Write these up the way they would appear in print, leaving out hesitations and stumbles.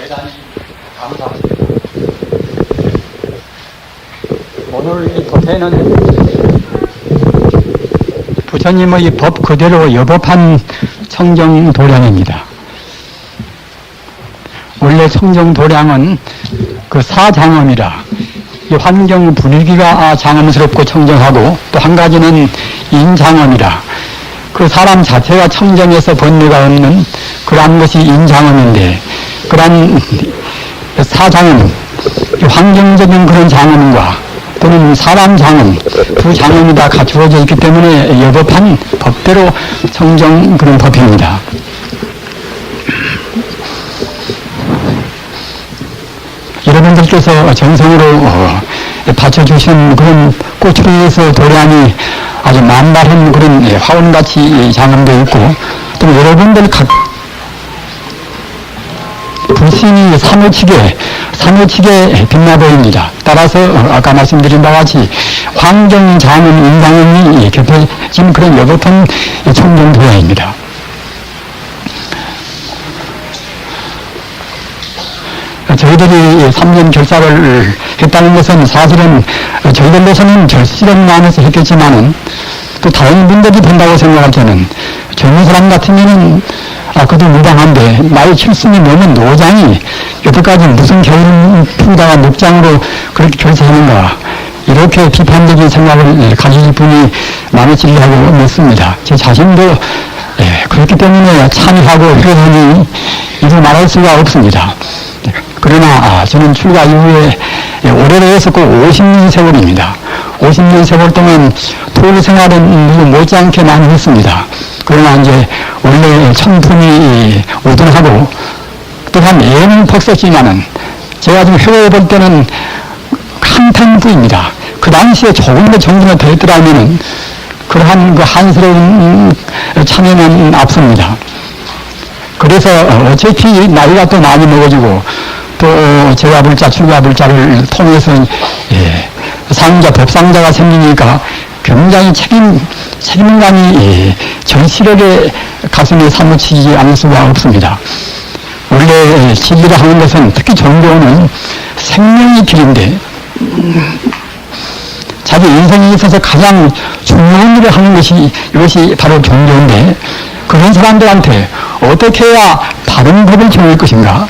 대단히 감사합니다. 오늘 이 도태는 부처님의 법 그대로 여법한 청정도량입니다. 원래 청정도량은 그 사장엄이라 이 환경 분위기가 장엄스럽고 청정하고 또 한 가지는 인장엄이라 그 사람 자체가 청정해서 번뇌가 없는 그러한 것이 인장엄인데 그러한 사장엄, 환경적인 그런 장엄과 또는 사람 장엄, 두 장엄이 다 갖추어져 있기 때문에 여법한 법대로 청정 그런 법입니다. 여러분들께서 정성으로 바쳐주신 그런 꽃으로 해서 도량이 아주 만발한 그런 화원같이 장엄되어 있고 또 여러분들 각 불신이 사무치게 빛나 보입니다. 따라서 아까 말씀드린 바와 같이 환경, 장엄, 인장엄이 겹쳐진 그런 여법한 청정도량입니다. 저희들이 3년 결사를 했다는 것은 사실은 저희들로서는 절실한 마음에서 했겠지만은 또 다른 분들이 된다고 생각할 때는 젊은 사람 같으면은 그도 무방한데 나이 70이 넘은 노장이 여태까지 무슨 겨울을 풀다가 묵장으로 그렇게 결사하는가 이렇게 비판적인 생각을 가질 분이 많을지라고 믿습니다. 제 자신도 그렇기 때문에 참여하고 회원이 이루 말할 수가 없습니다. 그러나 저는 출가 이후에 오래되어서 꼭 50년 세월입니다. 50년 세월 동안 토일 생활은 누구 못지않게 많이 했습니다. 그러나 이제 원래 청풍이 우둔하고 또한 애는 퍽섰지만은 제가 지금 회고해 볼 때는 한탄부입니다. 그 당시에 조금 더 정신이 더 있더라면은 그러한 그 한스러운 참여는 앞섭니다. 그래서 어차피 나이가 또 많이 먹어지고 또 제가불자, 출가불자를 통해서 상자, 법상자가 생기니까 굉장히 책임감이 절실하게 가슴에 사무치지 않을 수가 없습니다. 원래 진리를 하는 것은 특히 종교는 생명의 길인데 자기 인생에 있어서 가장 중요한 일을 하는 것이 이것이 바로 종교인데 그런 사람들한테 어떻게 해야 바른 법을 정할 것인가?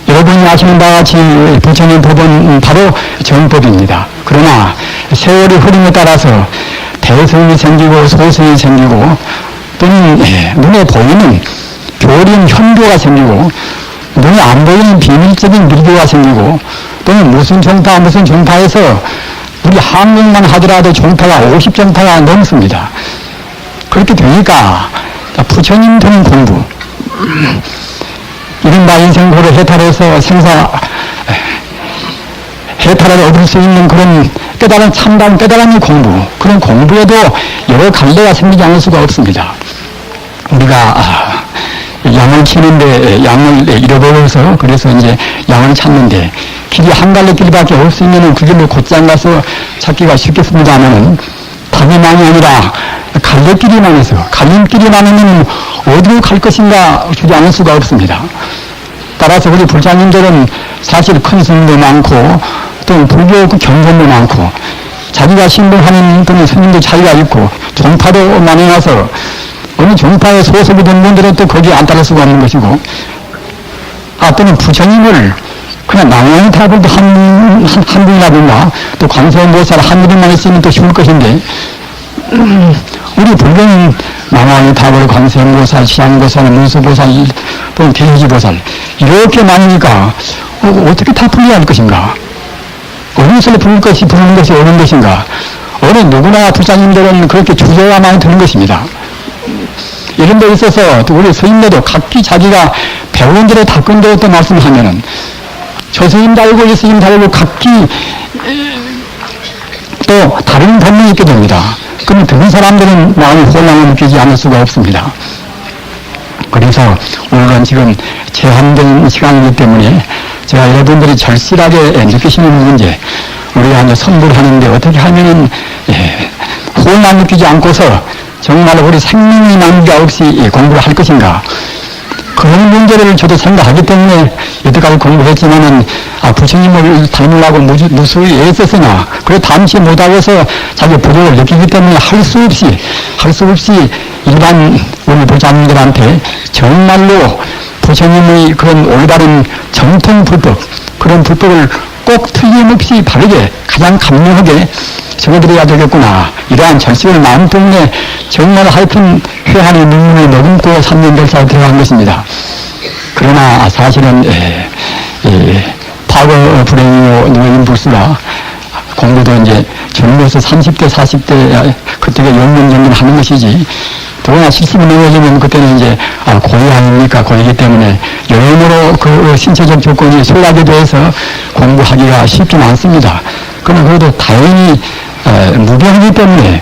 여러분이 아시는 바와 같이 부처님 법은 바로 정법입니다. 그러나 세월의 흐름에 따라서 대성이 생기고 소성이 생기고 또는 눈에 보이는 교림 현교가 생기고 눈에 안 보이는 비밀적인 밀교가 생기고 또는 무슨 종파에서 우리 한국만 하더라도 종파가 50종파가 넘습니다. 그렇게 되니까 부처님 등 공부 이른바 인생고를 해탈해서 해탈을 얻을 수 있는 그런 깨달은 참다운 깨달음의 공부 그런 공부에도 여러 갈래가 생기지 않을 수가 없습니다. 우리가 양을 치는데 양을 잃어버려서 그래서 이제 양을 찾는데 길이 한 갈래 길밖에 없으면은 그 길로 곧장 가서 찾기가 쉽겠습니다만은 답이 많이 아니라 갈래길이 많아서 갈림길이 많으면 어디로 갈 것인가 주장할 수가 없습니다. 따라서 우리 불자님들은 사실 큰 스님도 많고 또 불교 경전도 많고 자기가 신봉하는 또는 스님도 차이가 있고 종파도 많이 나서 어느 종파에 소속이 된 분들은 또 거기에 안 따를 수가 없는 것이고 또는 부처님을 그냥 망원의 답을 한 분이라든가 또 관세음보살 한 분만 있으면 또 쉬울 것인데 우리 불교는 망원의 답을 관세음보살, 시향보살, 문수보살 또는 대지보살 이렇게 많으니까 어떻게 다 풀려야 할 것인가? 어느 것을 부르는 것이 옳은 것인가? 어느 누구나 부자님들은 그렇게 주저가 많이 드는 것입니다. 이런 데 있어서 또 우리 스님들도 각기 자기가 배운 대로 닦은 대로 또 말씀하면은 저 스님 다르고 이 스님 다르고 각기 또 다른 법문이 있게 됩니다. 그러면 듣는 사람들은 마음의 혼란을 느끼지 않을 수가 없습니다. 그래서 오늘은 지금 제한된 시간이기 때문에 제가 여러분들이 절실하게 느끼시는 문제 우리가 이제 선불하는데 어떻게 하면은 혼란 느끼지 않고서 정말 우리 생명이 남기가 없이 공부를 할 것인가 그런 문제를 저도 생각하기 때문에 여태까지 공부했지만은, 부처님을 닮으려고 무수히 애썼으나, 그래 담시 못하고서 자기 부족을 느끼기 때문에 할 수 없이 일반 우리 부장님들한테 정말로 부처님의 그런 올바른 정통 불법, 그런 불법을 꼭 틀림없이 바르게 가장 감명하게 적어드려야 되겠구나. 이러한 절실한 마음 때문에 정말 하여튼 회한의 눈물을 머금고 3년 결사에 들어간 것입니다. 그러나 사실은 과거 불행이요 노인 불수라 공부도 이제 젊어서 30대 40대 그때가 영영정진 하는 것이지, 더구나 70이 넘어지면 그때는 이제 고위 아닙니까? 고위이기 때문에 여러모로 그 신체적 조건이 소홀하게 돼서 공부하기가 쉽지는 않습니다. 그러나 그래도 다행히 무병이기 때문에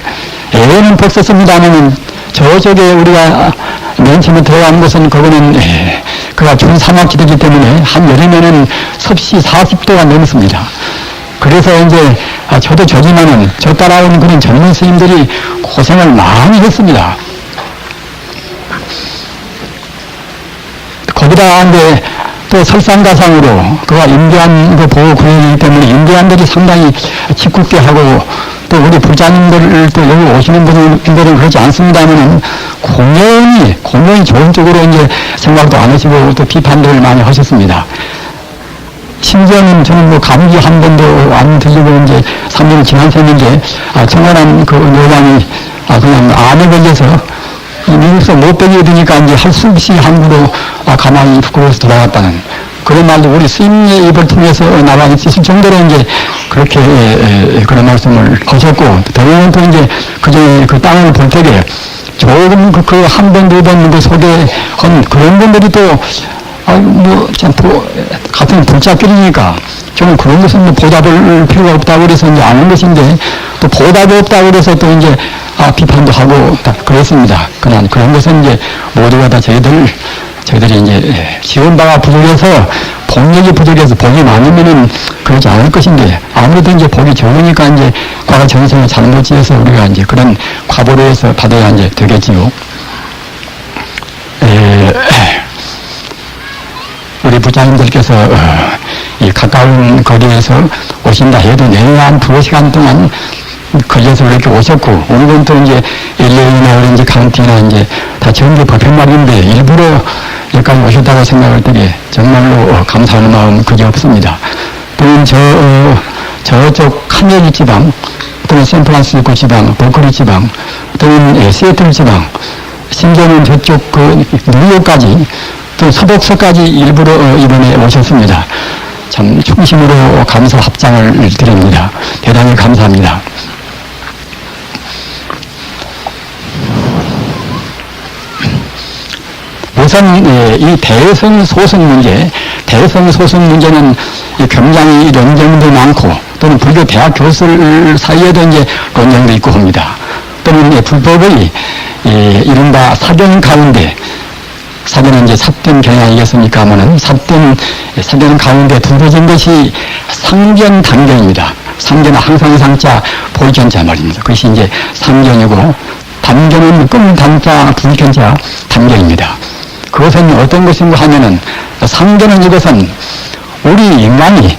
애는 복 썼습니다면은 저쪽에 우리가 맨 처음에 들어가는 것은 그거는 그가 중삼학기이기 때문에 한 여름에는 섭씨 40도가 넘습니다. 그래서 이제 저도 저지만은 저 따라오는 그런 젊은 스님들이 고생을 많이 했습니다. 거기다가 이제 또 설상가상으로 그가 인디안 그 보호 구역이기 때문에 인디안들이 상당히 짓궂게 하고, 또 우리 부자님들 또 여기 오시는 분들은 그렇지 않습니다면은 공연히 좋은 쪽으로 이제 생각도 안 하시고 또 비판들을 많이 하셨습니다. 심지어는 저는 뭐 감기 한 번도 안 들리고 이제 3년 지난 셈인데, 청원한 그 노장이 그냥 암에 걸려서 미국에서 못 빼게 되니까 이제 할 수 없이 한국으로 가만히 부끄러워서 돌아갔다는 그런 말도 우리 스님의 입을 통해서 나와 있을 정도로 이제 그렇게 그런 말씀을 하셨고, 더구나 또 이제 그전에 그 땅을 볼 때에 조금 그 한 번, 두 번 그 소개한 그런 분들이 또 참 같은 불자끼리니까 저는 그런 것은 뭐 보답을 필요가 없다고 그래서 이제 아는 것인데, 또 보답이 없다고 그래서 또 이제 비판도 하고 그랬습니다. 그러나 그런 것은 이제 모두가 다 저희들이 이제 지은 바가 부족해서, 복력이 부족해서 복이 많으면은 그러지 않을 것인데, 아무래도 이제 복이 적으니까 이제 과거 전생을 잘못 지어서 우리가 이제 그런 과보로 해서 받아야 이제 되겠지요. 우리 부장님들께서 이 가까운 거리에서 오신다 해도 내일 한 2시간 동안 걸려서 이렇게 오셨고, 오늘은 또 이제 LA나 오렌지 카운티나 이제 다 전부 법현말인데 일부러 여기까지 오셨다고 생각할 때에 정말로 감사하는 마음 그게 없습니다. 또는 저쪽 카멜리 지방, 또는 샌프란시스코 지방, 버클리 지방, 또는 시애틀 지방, 심지어는 저쪽 그 뉴욕까지, 또 서독서까지 일부러 이번에 오셨습니다. 참 충심으로 감사 합장을 드립니다. 대단히 감사합니다. 우선 이 대성 소송 문제는 굉장히 논쟁도 많고, 또는 불교 대학 교수들 사이에도 이제 논쟁도 있고 합니다. 또는 불법의 이른바 사견 가운데, 사견은 이제 삿된 경향이겠습니까? 하면은 사견 가운데 두어진 것이 상견 단견입니다. 상견은 항상 상자 보이견자 말입니다. 그것이 이제 상견이고, 단견은 끔단자 불견자 단견입니다. 그것은 어떤 것인가 하면은, 상견은 이것은 우리 인간이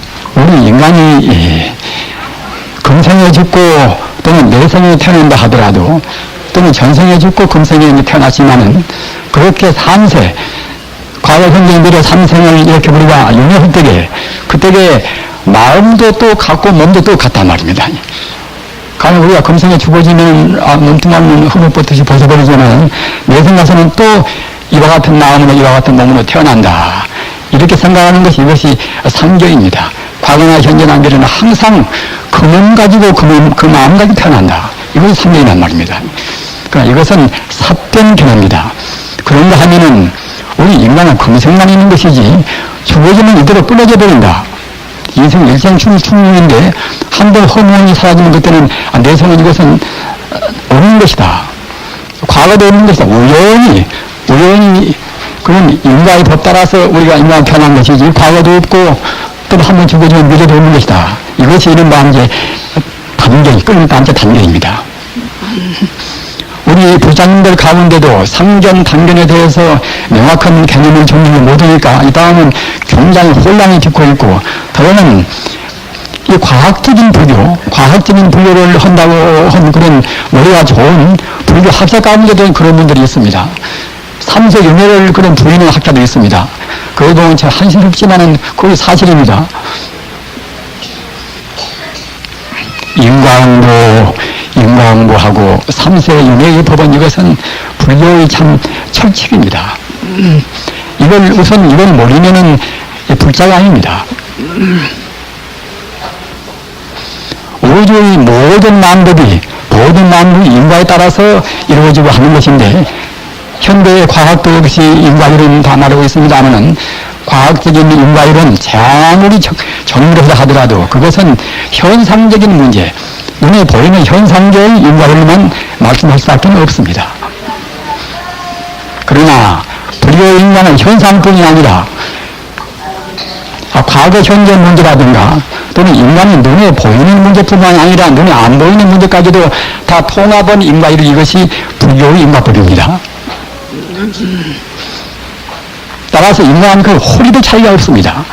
금생에 죽고 또는 내생에 태어난다 하더라도, 또는 전생에 죽고 금생에 태어났지만은 그렇게 3세, 과거 현재인들의 3생을 이렇게 우리가 용역할 때에 그때에 마음도 또 같고 몸도 또 같단 말입니다. 가령 우리가 금생에 죽어지면 몸뚱아리는 흡입버릇이 벗어버리지만 내생 가서는 또 이와 같은 마음으로 이와 같은 몸으로 태어난다. 이렇게 생각하는 것이 이것이 상견입니다. 과거나 현재나 미래는 항상 그 몸 가지고 그 마음 가지고 태어난다. 이것이 상견이란 말입니다. 그러니까 이것은 삿된 견해입니다. 그런가 하면은 우리 인간은 금생만 있는 것이지 죽어지면 이대로 끊어져 버린다. 인생 일생 충중인데 한번 허무함이 사라지는 그때는 내생은 이것은 없는 것이다. 과거도 없는 것이다. 우연히 그런 인과의 법 따라서 우리가 인간이 태어난 것이지 과거도 없고 또 한 번 죽어지면 미래도 없는 것이다. 이것이 이른바 이제 단견, 끊임단자 단견입니다. 우리 부장님들 가운데도 상견, 단견에 대해서 명확한 개념을 정리를 못하니까 이 다음은 굉장히 혼란이 빚고 있고, 더는 이 과학적인 불교를 한다고 한 그런 머리가 좋은 불교 학자 가운데도 그런 분들이 있습니다. 삼세 윤회를 그런 부인하는 학자도 있습니다. 그에 보면 참 한심스럽지만은 그게 사실입니다. 인과응보하고 삼세 윤회의 법은 이것은 불교의 참 철칙입니다. 이걸 모르면은 불자가 아닙니다. 우주의 모든 만법이 인과에 따라서 이루어지고 하는 것인데, 현대의 과학도 역시 인과이론 다 말하고 있습니다만은 과학적인 인과이론 아무리 정리를 해서 하더라도 그것은 현상적인 문제, 눈에 보이는 현상적인 인과이론만 말씀할 수밖에 없습니다. 그러나 불교의 인과는 현상뿐이 아니라 과거 현재 문제라든가 또는 인간이 눈에 보이는 문제뿐만 아니라 눈에 안 보이는 문제까지도 다 통합한 인과이론, 이것이 불교의 인과법입니다. 따라서 인간 그 호리도 차이가 없습니다.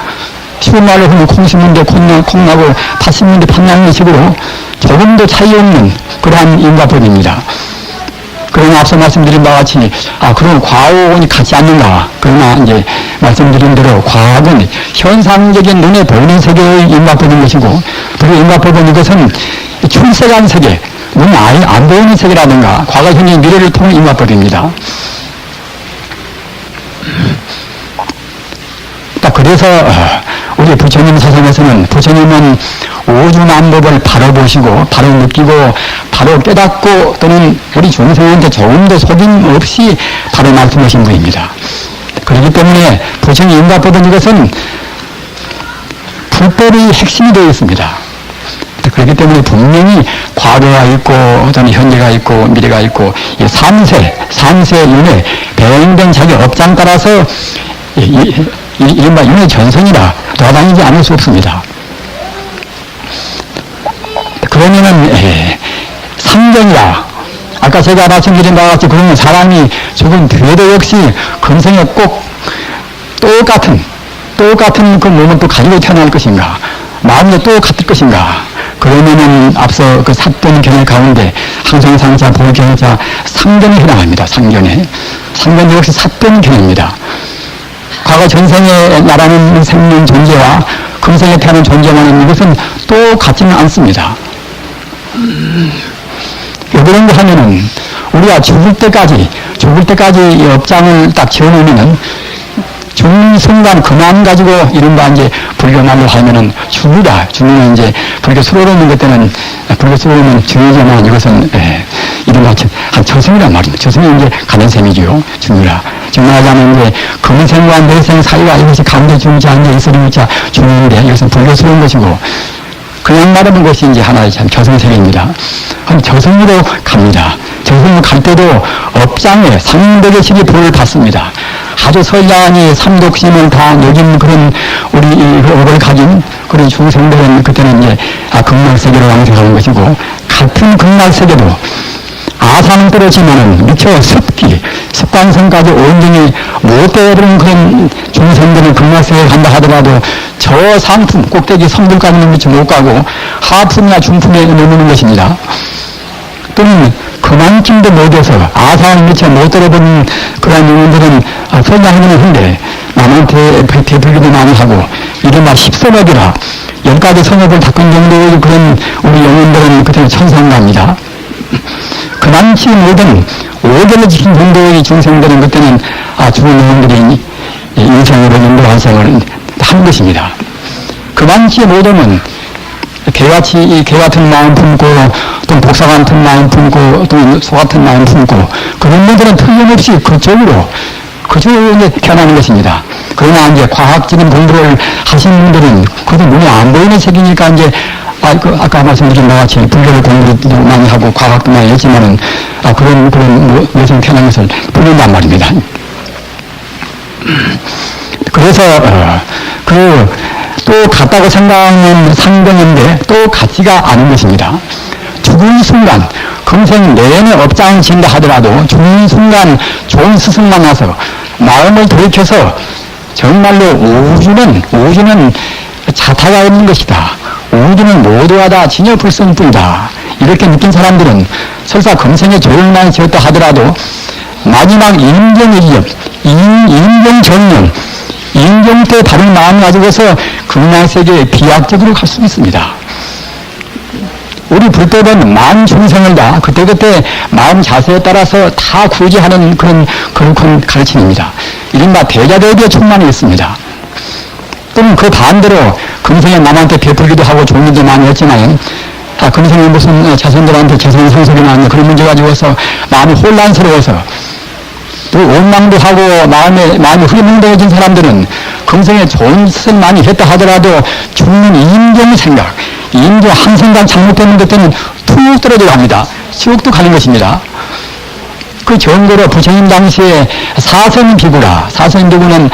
쉬운 말로 하면 콩심문제 콩나고 팥심문제 팥나는 식으로 조금도 차이 없는 그러한 인과법입니다. 그러나 앞서 말씀드린 바와 같이 그럼 과학이 같지 않는가? 그러나 이제 말씀드린 대로 과학은 현상적인 눈에 보이는 세계의 인과법인 것이고, 그리고 인과법은 이것은 출세간 세계, 눈에 아예 안 보이는 세계라든가 과거, 현재, 미래를 통한 인과법입니다. 그래서 우리 부처님 사상에서는 부처님은 오주만법을 바로 보시고 바로 느끼고 바로 깨닫고 또는 우리 중생한테 조금도 속임 없이 바로 말씀하신 분입니다. 그렇기 때문에 부처님 인과법은 이것은 불법의 핵심이 되어 있습니다. 그렇기 때문에 분명히 과거가 있고 또는 현재가 있고 미래가 있고 이 삼세 윤회 배행된 자기 업장 따라서 이른바 윤회 전선이라 돌아다니지 않을 수 없습니다. 그러면은 상견이라 아까 제가 말씀드린 바와 같이, 그러면 사람이 죽은 뒤에도 역시 금생에 꼭 똑같은 그 몸을 또 가지고 태어날 것인가, 마음도 똑같을 것인가. 그러면은 앞서 그 삿된 견해 가운데 항성상자, 보경자, 상견에 해당합니다. 상견 역시 삿된 견해입니다. 과거 전생에 나라는 생명 존재와 금생에 태어난 존재와는 이것은 똑같지는 않습니다. 왜 그런가 하면은 우리가 죽을 때까지 이 업장을 딱 지어놓으면은 죽는 순간 그만 가지고 이른바 이제 불교말로 하면은 죽으면 이제 불교 수로로는 그때는 불교 수로로는 중요하지만 이것은 이른바 한 저승이란 말입니다. 저승이 이제 가는 셈이죠. 죽으라. 정말하자면 이제 금생과 내생 사이가 이것이 가운데 죽지 않게 있으리자 중요한데 이것은 불교스러운 것이고, 그냥 말하는 것이 이제 하나의 참 저승세계입니다. 저승으로 갑니다. 저승으로 갈 때도 업장에 상백의 식이 불을 받습니다. 아주 선량하니 삼독심을 다 녹인 그런 우리 업을 가진 그런 중생들은 그때는 이제 극락세계로 양생하는 것이고, 같은 극락세계도 아사는 떨어지면은 미처 습관성까지 온전히 못 되어버린 그런 중생들은 극락세계에 간다 하더라도 저 상품 꼭대기 성불까지는 미처 못 가고 하품이나 중품에 머무는 것입니다. 또는 그만큼도 못해서 아사는 미처 못 들어본 그런 영혼들은 선량하기는 한데 남한테 대불기도 많이 하고 이른바 십선업이라 10가지 선업을 닦은 정도의 그런 우리 영혼들은 그때는 천상갑니다. 그만치 모든 5개를 지킨 정도의 중생들은 그때는 죽은 영혼들이 인생으로 인도환생을 한 것입니다. 그만치 모든은 개 같은 마음 품고 또 복사 같은 마음 품고 또 소 같은 마음 품고 그런 분들은 틀림없이 그쪽으로 이제 변하는 것입니다. 그러나 이제 과학적인 공부를 하신 분들은 그것도 눈에 안 보이는 세계니까 이제 아까 말씀드린 바와 같이 불교를 공부도 많이 하고 과학도 많이 했지만은 그런 여성 편한 것을 모른단 말입니다. 그래서 또 같다고 생각하는 상견인데 또 같지가 않은 것입니다. 죽은 순간 금생 내내 업장을 지은다 하더라도 죽는 순간 좋은 스승 만나서 마음을 돌이켜서 정말로 우주는 자타가 없는 것이다. 우주는 모두가 다 진여불성뿐이다. 이렇게 느낀 사람들은 설사 금생에 죄를 많이 지었다 하더라도 마지막 임종일념, 임종정령, 임종 때 바른 마음 가지고서 극락세계에 비약적으로 갈 수 있습니다. 우리 불법은 만 중생을 다 그때그때 마음 자세에 따라서 다 구제하는 그런 거룩한 가르침입니다. 이른바 대자대비의 충만이 있습니다. 또는 그 반대로 금생에 남한테 베풀기도 하고 좋은 일도 많이 했지만 금생에 무슨 자손들한테 재산 상속이 나왔는 그런 문제 가지고서 마음이 혼란스러워서 또 원망도 하고 마음이 흐리멍덩해진 사람들은 금생에 좋은 짓을 많이 했다 하더라도 죽는 임종 생각, 임종 항생간 잘못되는 것들은 툭 떨어져 갑니다. 지옥도 가는 것입니다. 그 경고로 부처님 당시에 사선비구라, 사선비구는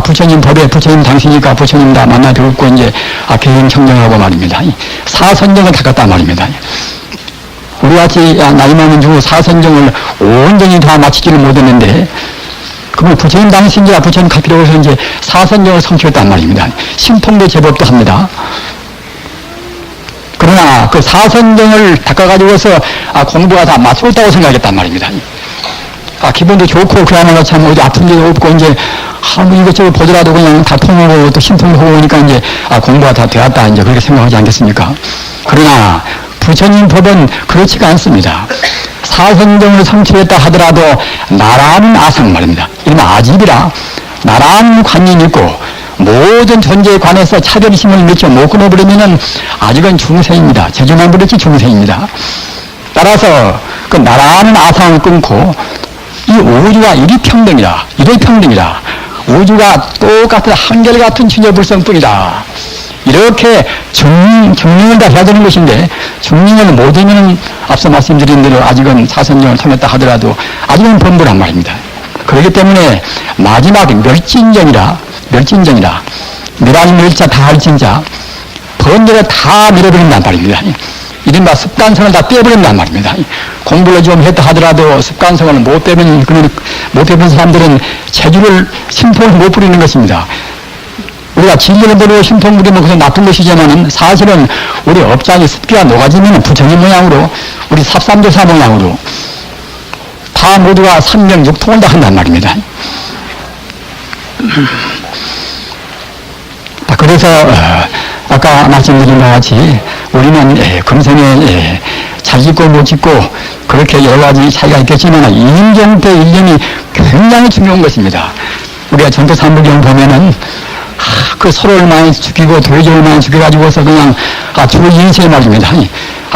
부처님 법에 부처님 당시니까 부처님 다 만나 뵙고 이제 개인 청정하고 말입니다. 사선정을 닦았단 말입니다. 우리같이 나이 많은 중에 사선정을 온전히 다 마치지를 못했는데 그러면 부처님 당시인지 부처님 갈 필요 없어서 이제 사선정을 성취했단 말입니다. 신통도 제법도 합니다. 그러나 그 사선정을 닦아가지고서 공부가 다 마쳤다고 생각했단 말입니다. 기분도 좋고 그야말로 참 어디 아픈 데도 없고 이제 뭐 이것저것 보더라도 그냥 다 통하고 또 신통이 하고 오니까 이제 공부가 다 되었다 이제 그렇게 생각하지 않겠습니까? 그러나 부처님 법은 그렇지가 않습니다. 사선정을 성취했다 하더라도 나라는 아상 말입니다. 이러면 아집이라 나라는 관념이 있고 모든 존재에 관해서 차별심을 미쳐 못 끊어버리면은 아직은 중생입니다. 제주만 부르지 중생입니다. 따라서 그 나라는 아상을 끊고 이 우주가 이리평등이다. 이리평등이다. 우주가 똑같은 한결같은 진여불성뿐이다. 이렇게 증명을 다 해야 되는 것인데 증명을 못하면 앞서 말씀드린 대로 아직은 사선정을 통했다 하더라도 아직은 범부란 말입니다. 그렇기 때문에 마지막 멸진정이라 멸하니 멸자 다 할 진자 번제를 다 밀어버린단 말입니다. 이른바 습관성을 다 빼버린단 말입니다. 공부를 좀 했다 하더라도 습관성을 못 빼본 사람들은 재주를 심통을 못 부리는 것입니다. 우리가 진리를 모르고 심통 부리면 그것은 나쁜 것이지만은 사실은 우리 업장이 습기가 녹아지면 부처님 모양으로 우리 삽삼조사 모양으로 다 모두가 삼명육통을 다 한단 말입니다. 그래서 아까 말씀드린 것 같이 우리는 금생에 잘 짓고 못 짓고 그렇게 여러 가지 차이가 있겠지만 임종 때 일념이 굉장히 중요한 것입니다. 우리가 전도삼부경 보면은 그 서로를 많이 죽이고 돼지를 많이 죽여가지고서 그냥 죽을 인생 말입니다.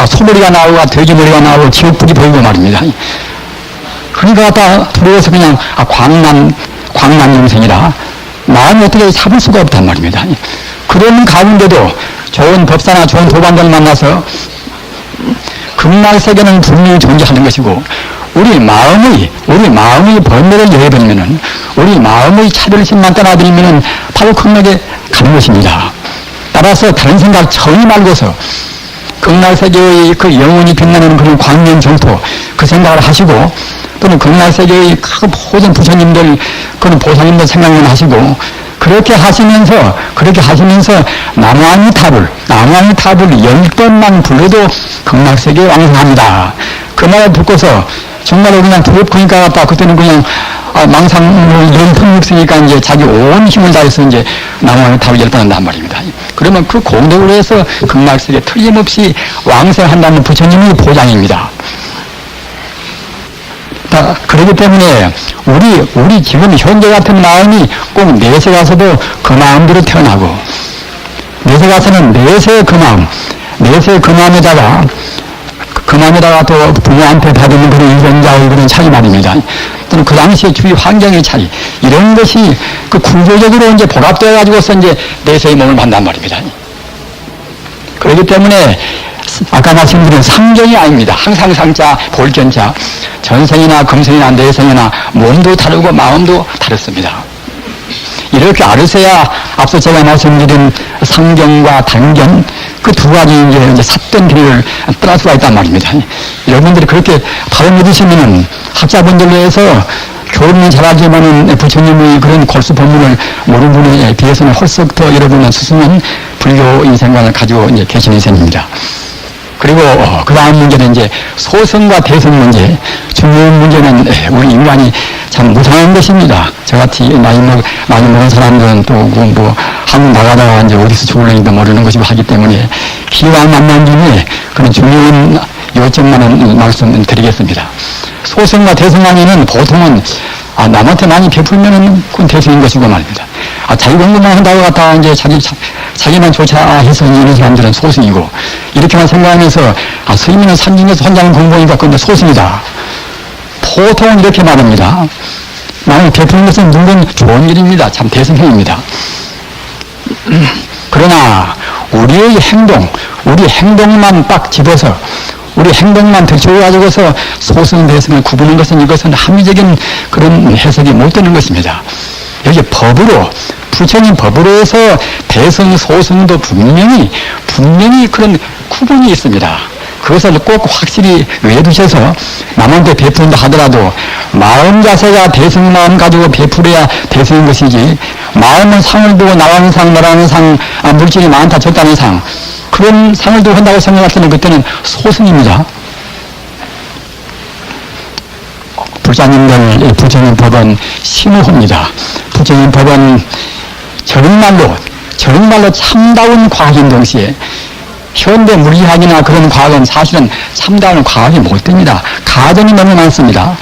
소머리가 나오고 돼지머리가 나오고 지옥불이 보이고 말입니다. 그러니까 갖다 두려워서 그냥 광난 영생이라 마음이 어떻게 잡을 수가 없단 말입니다. 그런 가운데도 좋은 법사나 좋은 도반들 만나서 극락 세계는 분명히 존재하는 것이고 우리 마음의 번뇌를 내버리면은 우리 마음의 차별심만 떠나버리면은 바로 극락에 가는 것입니다. 따라서 다른 생각 전혀 말고서 극락 세계의 그 영원히 빛나는 그런 광명 정토 그 생각을 하시고 또는 극락 세계의 그 모든 부처님들 그런 보살님들 생각만 하시고 그렇게 하시면서 나무아미탑을 10번만 불러도 극락세계에 왕성합니다. 그 말을 듣고서 정말로 그냥 두렵고니까 아빠 그때는 그냥 망상을 연풍이 없으니까 이제 자기 온 힘을 다해서 이제 나무아미탑을 열반한단 말입니다. 그러면 그 공덕으로 해서 극락세계 틀림없이 왕성한다는 부처님의 보장입니다. 그렇기 때문에 우리 지금 현재 같은 마음이 꼭 내세 가서도 그 마음대로 태어나고 내세 가서는 내세의 그 마음에다가 또 부모한테 받은 그런 유전자의 그런 차이 말입니다. 또는 그 당시의 주위 환경의 차이 이런 것이 그 구조적으로 이제 복합되어 가지고서 이제 내세의 몸을 만난 말입니다. 그렇기 때문에 아까 말씀드린 상경이 아닙니다. 항상 상자, 볼견자, 전생이나 금생이나 내생이나 몸도 다르고 마음도 다릅니다. 이렇게 알으셔야 앞서 제가 말씀드린 상경과 단경, 그 두 가지 이제 삿된 길을 떠날 수가 있단 말입니다. 여러분들이 그렇게 바로 믿으시면은 학자분들 내에서 교훈은 잘하지만은 부처님의 그런 골수 법문을 모르는 분에 비해서는 홀썩 더 여러분은 스승은 불교 인생관을 가지고 이제 계시는 셈입니다. 그리고 그 다음 문제는 이제 소승과 대승 문제. 중요한 문제는 우리 인간이 참 무상한 것입니다. 저같이 많이 먹은 사람들은 또 뭐 한국 나가다가 이제 어디서 죽을는지도 모르는 것이고 하기 때문에 기와 만남 중에 그런 중요한 요점만은 말씀드리겠습니다. 소승과 대승하면은 보통은 남한테 많이 베풀면은 그건 대승인 것이고 말입니다. 자기 공부만 한다고 갖다가 이제 자기만 조차해서 이런 사람들은 소승이고, 이렇게만 생각하면서 스님은 산중에서 혼자 공부하니까 그건 소승이다. 보통은 이렇게 말합니다. 나는 베푸는 것은 물론 좋은 일입니다. 참 대승행입니다. 그러나 우리의 행동, 우리 행동만 딱 집어서 우리 행동만 들춰가지고서 소승, 대승을 구분하는 것은 이것은 합리적인 그런 해석이 못 되는 것입니다. 여기 법으로, 부처님 법으로 해서 대승, 소승도 분명히 그런 구분이 있습니다. 그것을 꼭 확실히 외두셔서 남한테 베푼다 하더라도 마음 자세가 대승 마음 가지고 베풀어야 대승인 것이지, 마음은 상을 두고 나라는 상, 너라는 상, 물질이 많다 적다는 상, 그런 상을 두고 한다고 생각할 때는 그때는 소승입니다. 불자님들, 부처님 법은 신호입니다. 부처님 법은 정말로 참다운 과학인 동시에 현대 물리학이나 그런 과학은 사실은 참다운 과학이 못 됩니다. 가정이 너무 많습니다.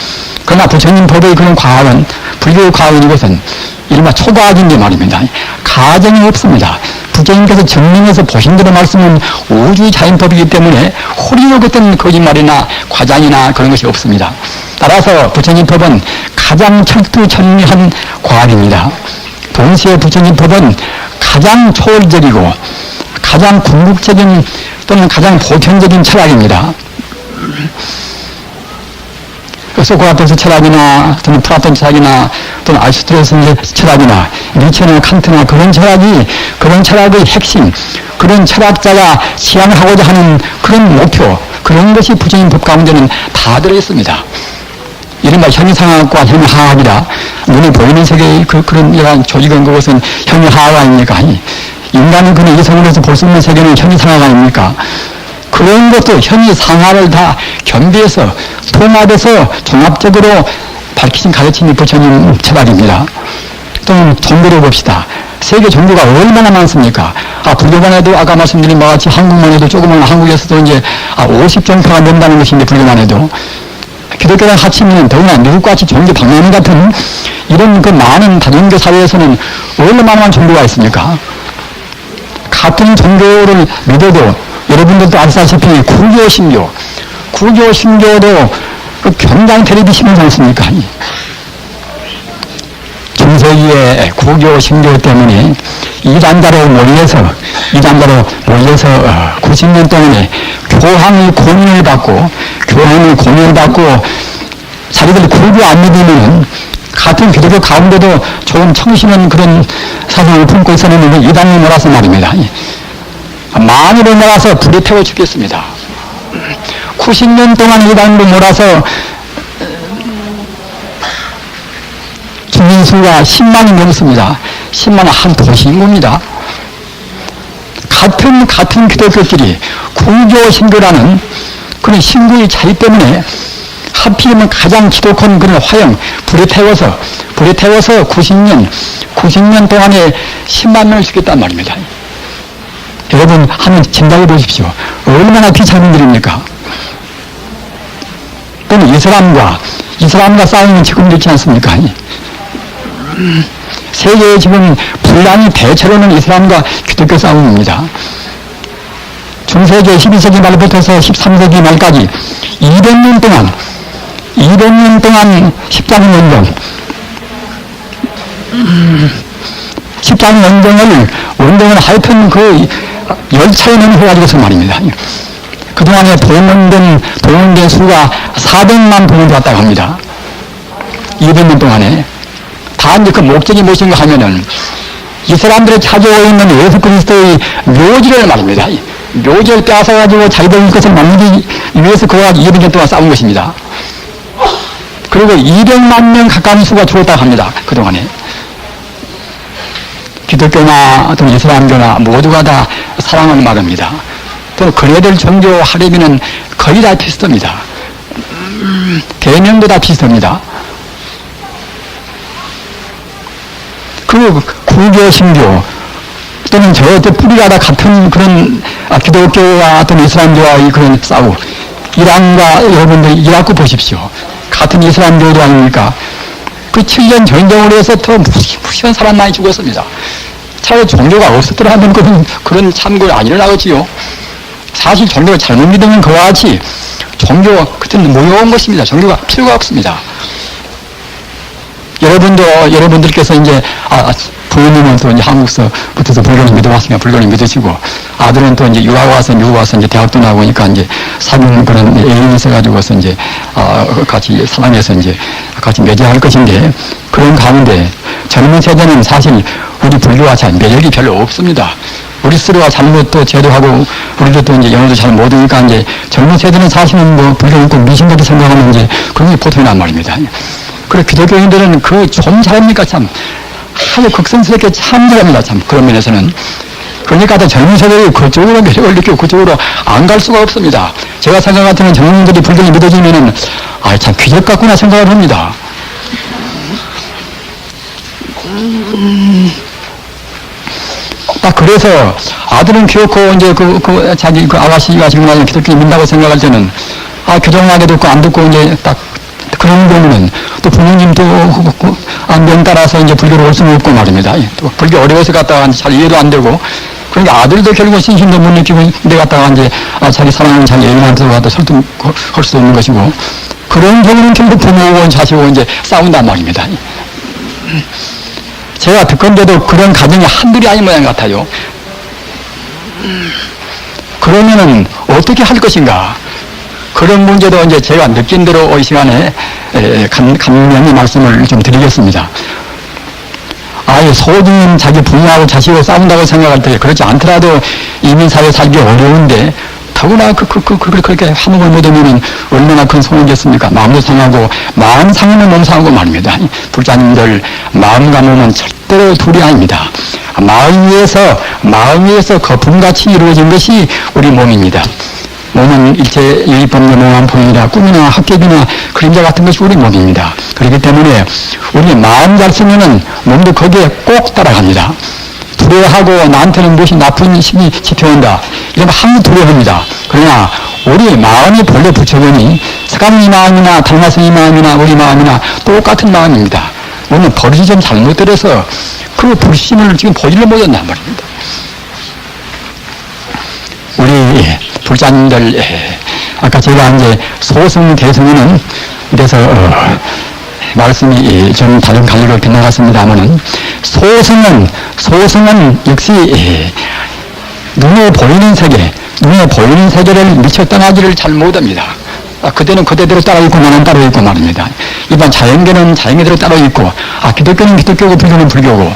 그러나 부처님 법의 그런 과학은, 불교의 과학은 이것은 이른바 초과학인데 말입니다. 가정이 없습니다. 부처님께서 증명해서 보신 대로 말씀은 우주의 자연법이기 때문에 호리로 그때는 거짓말이나 과장이나 그런 것이 없습니다. 따라서 부처님 법은 가장 철두철미한 과학입니다. 동시에 부처님 법은 가장 초월적이고 가장 궁극적인 또는 가장 보편적인 철학입니다. 소크라테스 철학이나 또는 플라톤 철학이나 또는 아리스토텔레스의 철학이나 니체나 칸트나 그런 철학의 핵심, 그런 철학자가 지향하고자 하는 그런 목표, 그런 것이 부처님 법 가운데는 다 들어있습니다. 이른바 현이상학과 현이하학이라, 눈에 보이는 세계의 그런 이러한 조직은 그것은 현이하학 아닙니까? 인간은 그런 이성으로서 볼 수 있는 세계는 현이상학 아닙니까? 그런 것도 현이상학을 다 겸비해서 통합해서 종합적으로 밝히신 가르침이 부처님 철학입니다. 또는 종교를 봅시다. 세계 종교가 얼마나 많습니까? 불교만 해도 아까 말씀드린 바와 같이 한국만 해도 조그만 한국에서도 이제 50종표가 넘는다는 것인데, 불교만 해도 기독교랑 합치면 더구나 미국같이 종교 박람회 같은 이런 그 많은 다종교 사회에서는 얼마나 많은 종교가 있습니까? 같은 종교를 믿어도 여러분들도 아시다시피 구교 신교도 그 굉장히 대립이 심하지 않습니까? 중세기에 구교 신교 때문에 이단자로 몰려서 90년 동안에 교황의 공인을 받고 자기들 구교 안 믿으면 같은 기독교 가운데도 조금 청심한 그런 사상을 품고 있었는데 이단을 몰아서 말입니다. 만으로 몰아서 불에 태워 죽겠습니다. 90년 동안 이단으로 몰아서 죽는 수가 10만이 넘습니다. 10만은 한 도시 인구입니다. 같은 기독교끼리 구교 신교라는 그런 신구의 차이 때문에 하필이면 가장 기독한 그런 화형 불에 태워서 90년 동안에 10만 명을 죽였단 말입니다. 여러분 한번 짐작해 보십시오. 얼마나 귀찮은 일입니까? 또는 이슬람과 싸우는 지금도 있지 않습니까? 세계에 지금 분란이 대체로는 이슬람과 기독교 싸움입니다. 중세기 12세기 말부터서 13세기 말까지 200년 동안 십자군 운동을 하여튼 그 열차에 넘어 해가지고서 말입니다. 그동안에 동원된 수가 400만 동원이 왔다고 합니다. 200년 동안에. 다 이제 그 목적이 무엇인가 하면은 이 사람들이 찾아오고 있는 예수 그리스도의 묘지를 말입니다. 묘지를 빼앗아가지고 자기들 것을 만들기 위해서 그와 200년 동안 싸운 것입니다. 그리고 200만 명 가까운 수가 죽었다고 합니다. 그동안에. 기독교나 또 이슬람교나 모두가 다 사랑을 말합니다. 또 그네들 종교 하려면 거의 다 비슷합니다. 개념도 다 비슷합니다. 그 구교, 신교 또는 저 뿌리가 다 같은 그런 기독교와 또는 이슬람교와의 그런 싸움. 이란과 여러분들 이라크 보십시오. 같은 이슬람교도 아닙니까? 그 7년 전쟁으로 해서 더 무시한 사람 많이 죽었습니다. 차라리 종교가 없었더라면 그런 참고가 안 일어나겠지요. 사실 종교를 잘못 믿으면 그와 같이 종교가 그때는 무효한 것입니다. 종교가 필요가 없습니다. 여러분들께서 이제, 부모님은 또 이제 한국서부터서 불교를 믿어왔으니까 불교를 믿으시고, 아들은 또 이제 유학 와서 이제 대학도 나오니까 이제 사는 그런 애인이 있어가지고서 이제, 같이 사랑해서 이제 같이 매제할 것인데, 그런 가운데 젊은 세대는 사실 우리 불교와 잘 매력이 별로 없습니다. 우리 스스로가 잘못도 제도하고, 우리도 또 이제 영어도 잘 못하니까 이제 젊은 세대는 사실은 뭐 불교 있고 미신같이 생각하면 이제 그런 게 보통이란 말입니다. 그래, 기독교인들은 좀 잘합니까? 참. 아주 극성스럽게 참 잘합니다. 참. 그런 면에서는. 그러니까 더 젊은 세대들이 그쪽으로 매력을 느끼고 그쪽으로 안 갈 수가 없습니다. 제가 생각 같으면 젊은이들이 불교를 믿어지면은, 참 귀족 같구나 생각을 합니다. 그래서 아들은 귀엽고 이제 자기 아가씨가 지금 하는 기독교를 믿는다고 생각할 때는, 교정하게 듣고 안 듣고 이제 딱 그런 경우는 또 부모님도 명 따라서 이제 불교로 올 수는 없고 말입니다. 또 불교 어려워서 갔다가 잘 이해도 안 되고, 그러니까 아들도 결국 신심도 못 느끼고 내 갔다가 이제 자기 사랑하는 자기 애인한테도 갖다 설득할 수도 없는 것이고, 그런 경우는 결국 부모하고 자식하고 이제 싸운단 말입니다. 제가 듣건데도 그런 가정이 한둘이 아닌 모양 같아요. 그러면은 어떻게 할 것인가? 그런 문제도 이제 제가 느낀 대로 이 시간에 간명히 말씀을 좀 드리겠습니다. 소중한 자기 부모하고 자식하고 싸운다고 생각할 때 그렇지 않더라도 이민사회 살기 어려운데 더구나 그렇게 화목을 못하면 얼마나 큰 소용이겠습니까? 마음도 상하고 마음 상하면 몸 상하고 말입니다. 불자님들 마음과 몸은 절대로 둘이 아닙니다. 마음 위에서 거품같이 이루어진 것이 우리 몸입니다. 몸은 일체 일법의 몽환포이나 꿈이나 헛개비나 그림자 같은 것이 우리 몸입니다. 그렇기 때문에 우리 마음 잘 쓰면은 몸도 거기에 꼭 따라갑니다. 두려워하고 나한테는 무엇이 나쁜 힘이 집혀온다. 이러면 항상 두려워합니다. 그러나 우리 마음이 본래 부처보니 사감이 마음이나 달마스의 마음이나 우리 마음이나 똑같은 마음입니다. 오늘 버릇이 좀 잘못들어서 그 불심을 지금 보지를 못한단 말입니다. 우리 불자님들, 아까 제가 이제 소승 대승에는 그래서 말씀이 좀 다른 갈래로 빗나갔습니다만은 소승은 역시 눈에 보이는 세계를 미처 떠나지를 잘 못합니다. 그때는 그대로 따로 있고 나는 따로 있고 말입니다. 일반 자연계는 자연계대로 따로 있고, 기독교는 기독교고 불교는 불교고,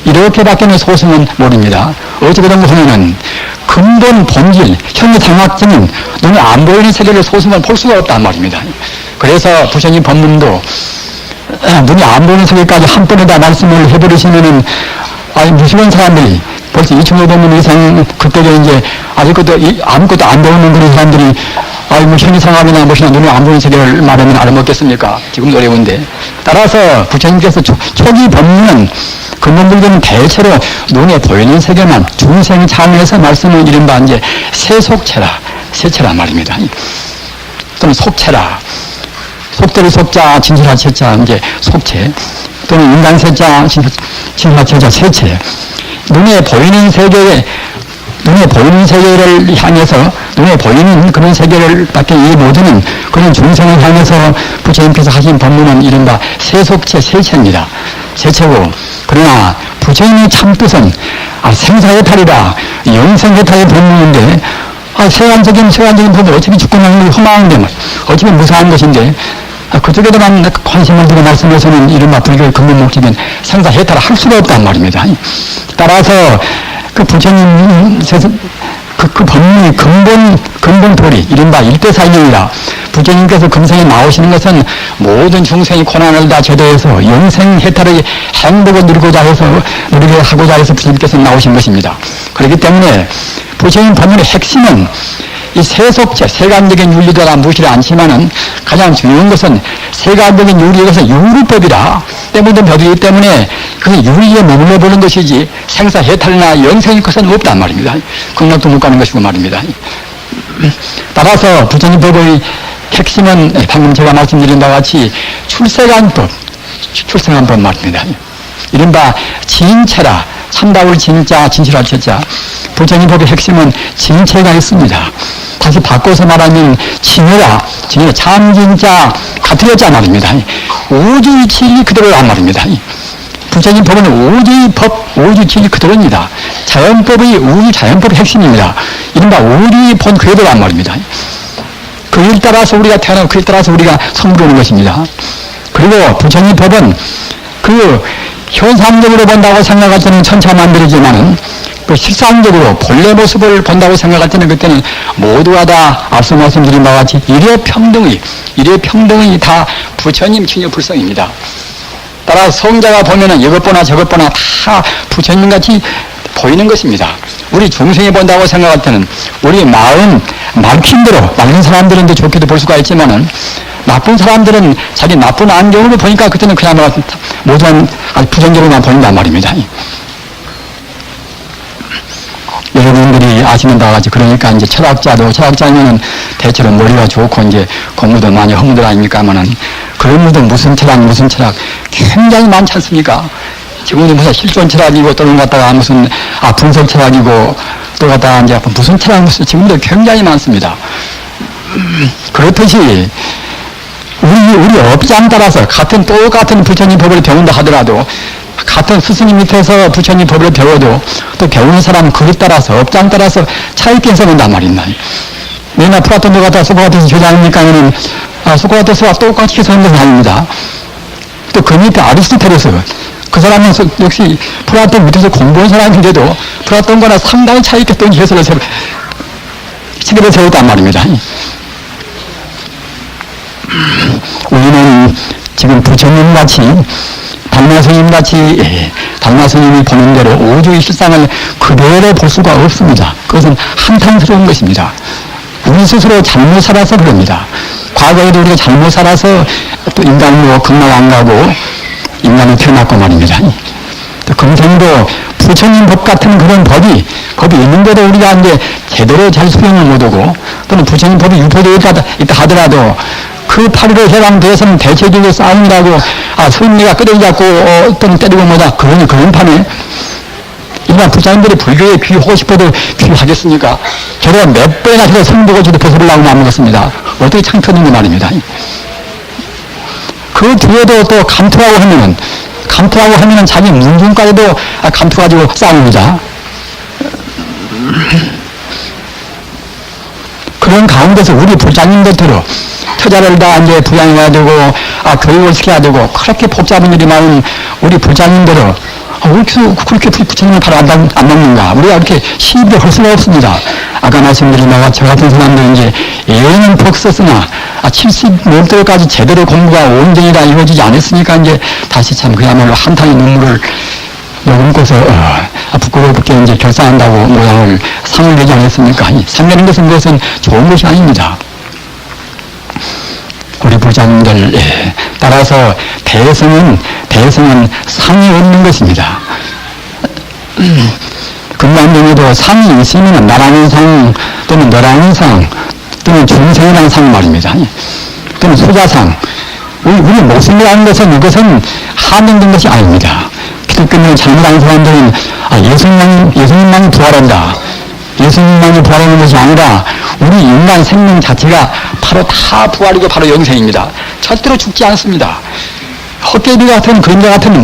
이렇게밖에는 소승은 모릅니다. 어찌 그런 거 보면은 근본 본질, 현미상학적인 눈에 안 보이는 세계를 소승은 볼 수가 없단 말입니다. 그래서 부처님 법문도 눈이 안 보이는 세계까지 한 번에 다 말씀을 해버리시면은 무식한 사람들이 벌써 2,500명 이상 그때 이제 아무것도 안 배우는 그런 사람들이 뭐 현미상학이나 무엇이나 눈에 안 보이는 세계를 말하면 알아먹겠습니까? 지금도 어려운데. 따라서 부처님께서 초기 법문은 근본불교는 대체로 눈에 보이는 세계만 중생 차원에서 말씀을 이른바 이제 세체라 말입니다. 또는 속체라. 속대를 속자, 진실한 체자, 이제 속체. 또는 인간 세자, 진실한 체자, 세체. 눈에 보이는 세계를 향해서, 눈에 보이는 그런 세계를 밖에 이 모두는 그런 중생을 향해서 부처님께서 하신 법문은 이른바 세속체, 세체입니다. 세체고, 그러나 부처님의 참뜻은 생사해탈이다, 영생해탈의 법문인데, 세간적인 법은 어차피 죽고 나는 허망한데, 어차피 무사한 것인데, 그쪽에도만 관심을 두고 말씀해서는 이른바 불교의 근본 목적인 생사해탈을 할 수가 없단 말입니다. 따라서 그 부처님 그 법문의 근본 도리, 이른바 일대사이경이라 부처님께서 금생에 나오시는 것은 모든 중생의 고난을 다 제도해서 영생 해탈의 행복을 누리게 하고자 해서 부처님께서 나오신 것입니다. 그렇기 때문에 부처님 법문의 핵심은 이 세속체, 세간적인 윤리도가 무시를 않지만은 가장 중요한 것은 세간적인 윤리에서 유리법이라 때묻은 법이기 때문에 그 유리에 머물러 보는 것이지 생사해탈이나 영생의 것은 없단 말입니다. 극락도 못 가는 것이고 말입니다. 따라서 부처님 법의 핵심은 방금 제가 말씀드린 바와 같이 출세간법 말입니다. 이른바 진체라, 참다울 진짜, 진실할 진짜. 부처님 법의 핵심은 진체가 있습니다. 다시 바꿔서 말하면 진여라, 참진짜, 같은 여자 말입니다. 오주의 진리 그대로란 말입니다. 부처님 법은 오주의 법, 오주의 진리 그대로입니다. 자연법의 우주 자연법의 핵심입니다. 이른바 오주의 본 그대로란 말입니다. 그 일 따라서 우리가 태어나고 그 일 따라서 우리가 성불하는 것입니다. 그리고 부처님 법은 그 현상적으로 본다고 생각할 때는 천차만별이지만은 그 실상적으로 본래 모습을 본다고 생각할 때는 그때는 모두가 다 앞서 말씀드린 바와 같이 일회평등이 다 부처님 친유불성입니다. 따라 성자가 보면은 이것보나 저것보나 다 부처님같이 보이는 것입니다. 우리 중생이 본다고 생각할 때는 우리 마음 막힌 대로 막힌 사람들은 더 좋게도 볼 수가 있지만은 나쁜 사람들은 자기 나쁜 안경으로 보니까 그때는 그야말로 모두는 아주 부정적으로만 보인단 말입니다. 여러분들이 아시는 바와 같이 그러니까 이제 철학자면은 대체로 머리가 좋고 이제 공부도 많이 한 분들 아닙니까만은 그런 분들 무슨 철학 굉장히 많지 않습니까? 지금도 무슨 실존 철학이고 또는 갖다가 무슨 분석 철학이고 또 갖다가 이제 무슨 철학 지금도 굉장히 많습니다. 그렇듯이 우리 업장 따라서 똑같은 부처님 법을 배운다 하더라도 같은 스승님 밑에서 부처님 법을 배워도 또 배우는 사람은 그에 따라서 업장 따라서 차이있게 해석한단 말입니다. 내나 플라톤도 갖다 소크라테스 교장이니까는 소크라테스와 똑같이 해석하는 것은 아닙니다. 또 그 밑에 아리스토텔레스 그 사람은 역시 플라톤 밑에서 공부한 사람인데도 플라톤과는 상당히 차이있게 또 해석을 시계를 세웠단 말입니다. 우리는 지금 부처님같이 달마스님이 보는 대로 오주의 실상을 그대로 볼 수가 없습니다. 그것은 한탄스러운 것입니다. 우리 스스로 잘못 살아서 그럽니다. 과거에도 우리가 잘못 살아서 또 인간으로 극락 안 가고 인간을 태어났고 말입니다. 또 금생도 부처님 법 같은 그런 법이 있는데도 우리가 이제 제대로 잘 수용을 못하고 또는 부처님 법이 유포되어 있다 하더라도 그 파리로 해당되어서는 대체적으로 싸운다고 스님네가 끄덕이 잡고 또는 때리고 뭐다 그런 판에 일반 부자님들이 불교에 귀하고 싶어도 귀하겠습니까? 저래가 몇 번이나 해서 성복을지도 벗어보려고 마음먹었습니다. 어떻게 창피했는지 말입니다. 그 뒤에도 또 감투하고 하면은 자기 문중까지도 감투 가지고 싸웁니다. 그런 가운데서 우리 부자님들대로 처자를 다 이제 부양해야 되고 교육을 시켜야 되고 그렇게 복잡한 일이 많은 우리 부자님들은 그렇게 부처님을 바로 안 먹는가? 우리가 그렇게 시비를 할 수가 없습니다. 아까 말씀드린 바와 저 같은 사람들은 이제 예는 퍽 썼으나 70년대까지 제대로 공부가 온전히 다 이루어지지 않았으니까 이제 다시 참 그야말로 한탕의 눈물을 머금고서 부끄럽게 이제 결사한다고 모양을 상을 내지 않았습니까? 상내는 것은 그것은 좋은 것이 아닙니다. 우리 부장님들 따라서 대성은 상이 없는 것입니다. 금강경에도 상이 있으면 나라는 상 또는 너라는 상 또는 중생이라는 상 말입니다. 또는 소자상 우리 목숨이라는 것은 이것은 한정된 것이 아닙니다. 기독교는 잘못하는 사람들은 예수님만이 부활한다. 예수님만이 부활하는 것이 아니라 우리 인간 생명 자체가 바로 다 부활이고 바로 영생입니다. 절대로 죽지 않습니다. 헛개비 같은 그림자 같은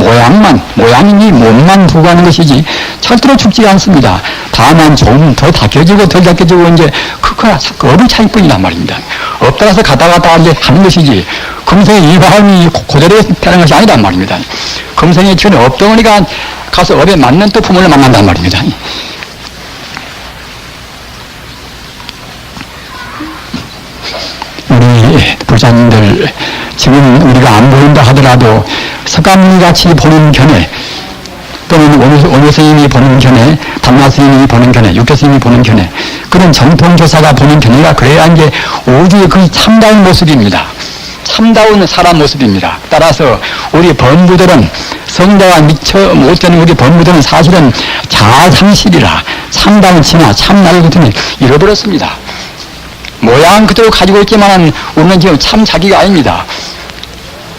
모양이니 몸만 부과하는 것이지 절대로 죽지 않습니다. 다만 좀 더 닦여지고 덜 닦여지고 이제 그 업의 차이뿐이란 말입니다. 업 따라서 갔다 이제 하는 것이지 금생의 이 마음이 그대로 태어난 것이 아니란 말입니다. 금생의 지금 업덩어리가 가서 업에 맞는 또 부모를 만난단 말입니다. 여러분들, 지금 우리가 안 보인다 하더라도 석가모니같이 보는 견해, 또는 원효 스님이 보는 견해, 담마 스님이 보는 견해, 육조 스님이 보는 견해, 그런 정통교사가 보는 견해가 그래야 이제 우주의 그 참다운 모습입니다. 참다운 사람 모습입니다. 따라서 우리 범부들은, 성자가 미처 못되는 우리 범부들은 사실은 자아상실이라 참다운 진화, 참나를 같은 걸 잃어버렸습니다. 모양 그대로 가지고 있지만 우리는 지금 참 자기가 아닙니다.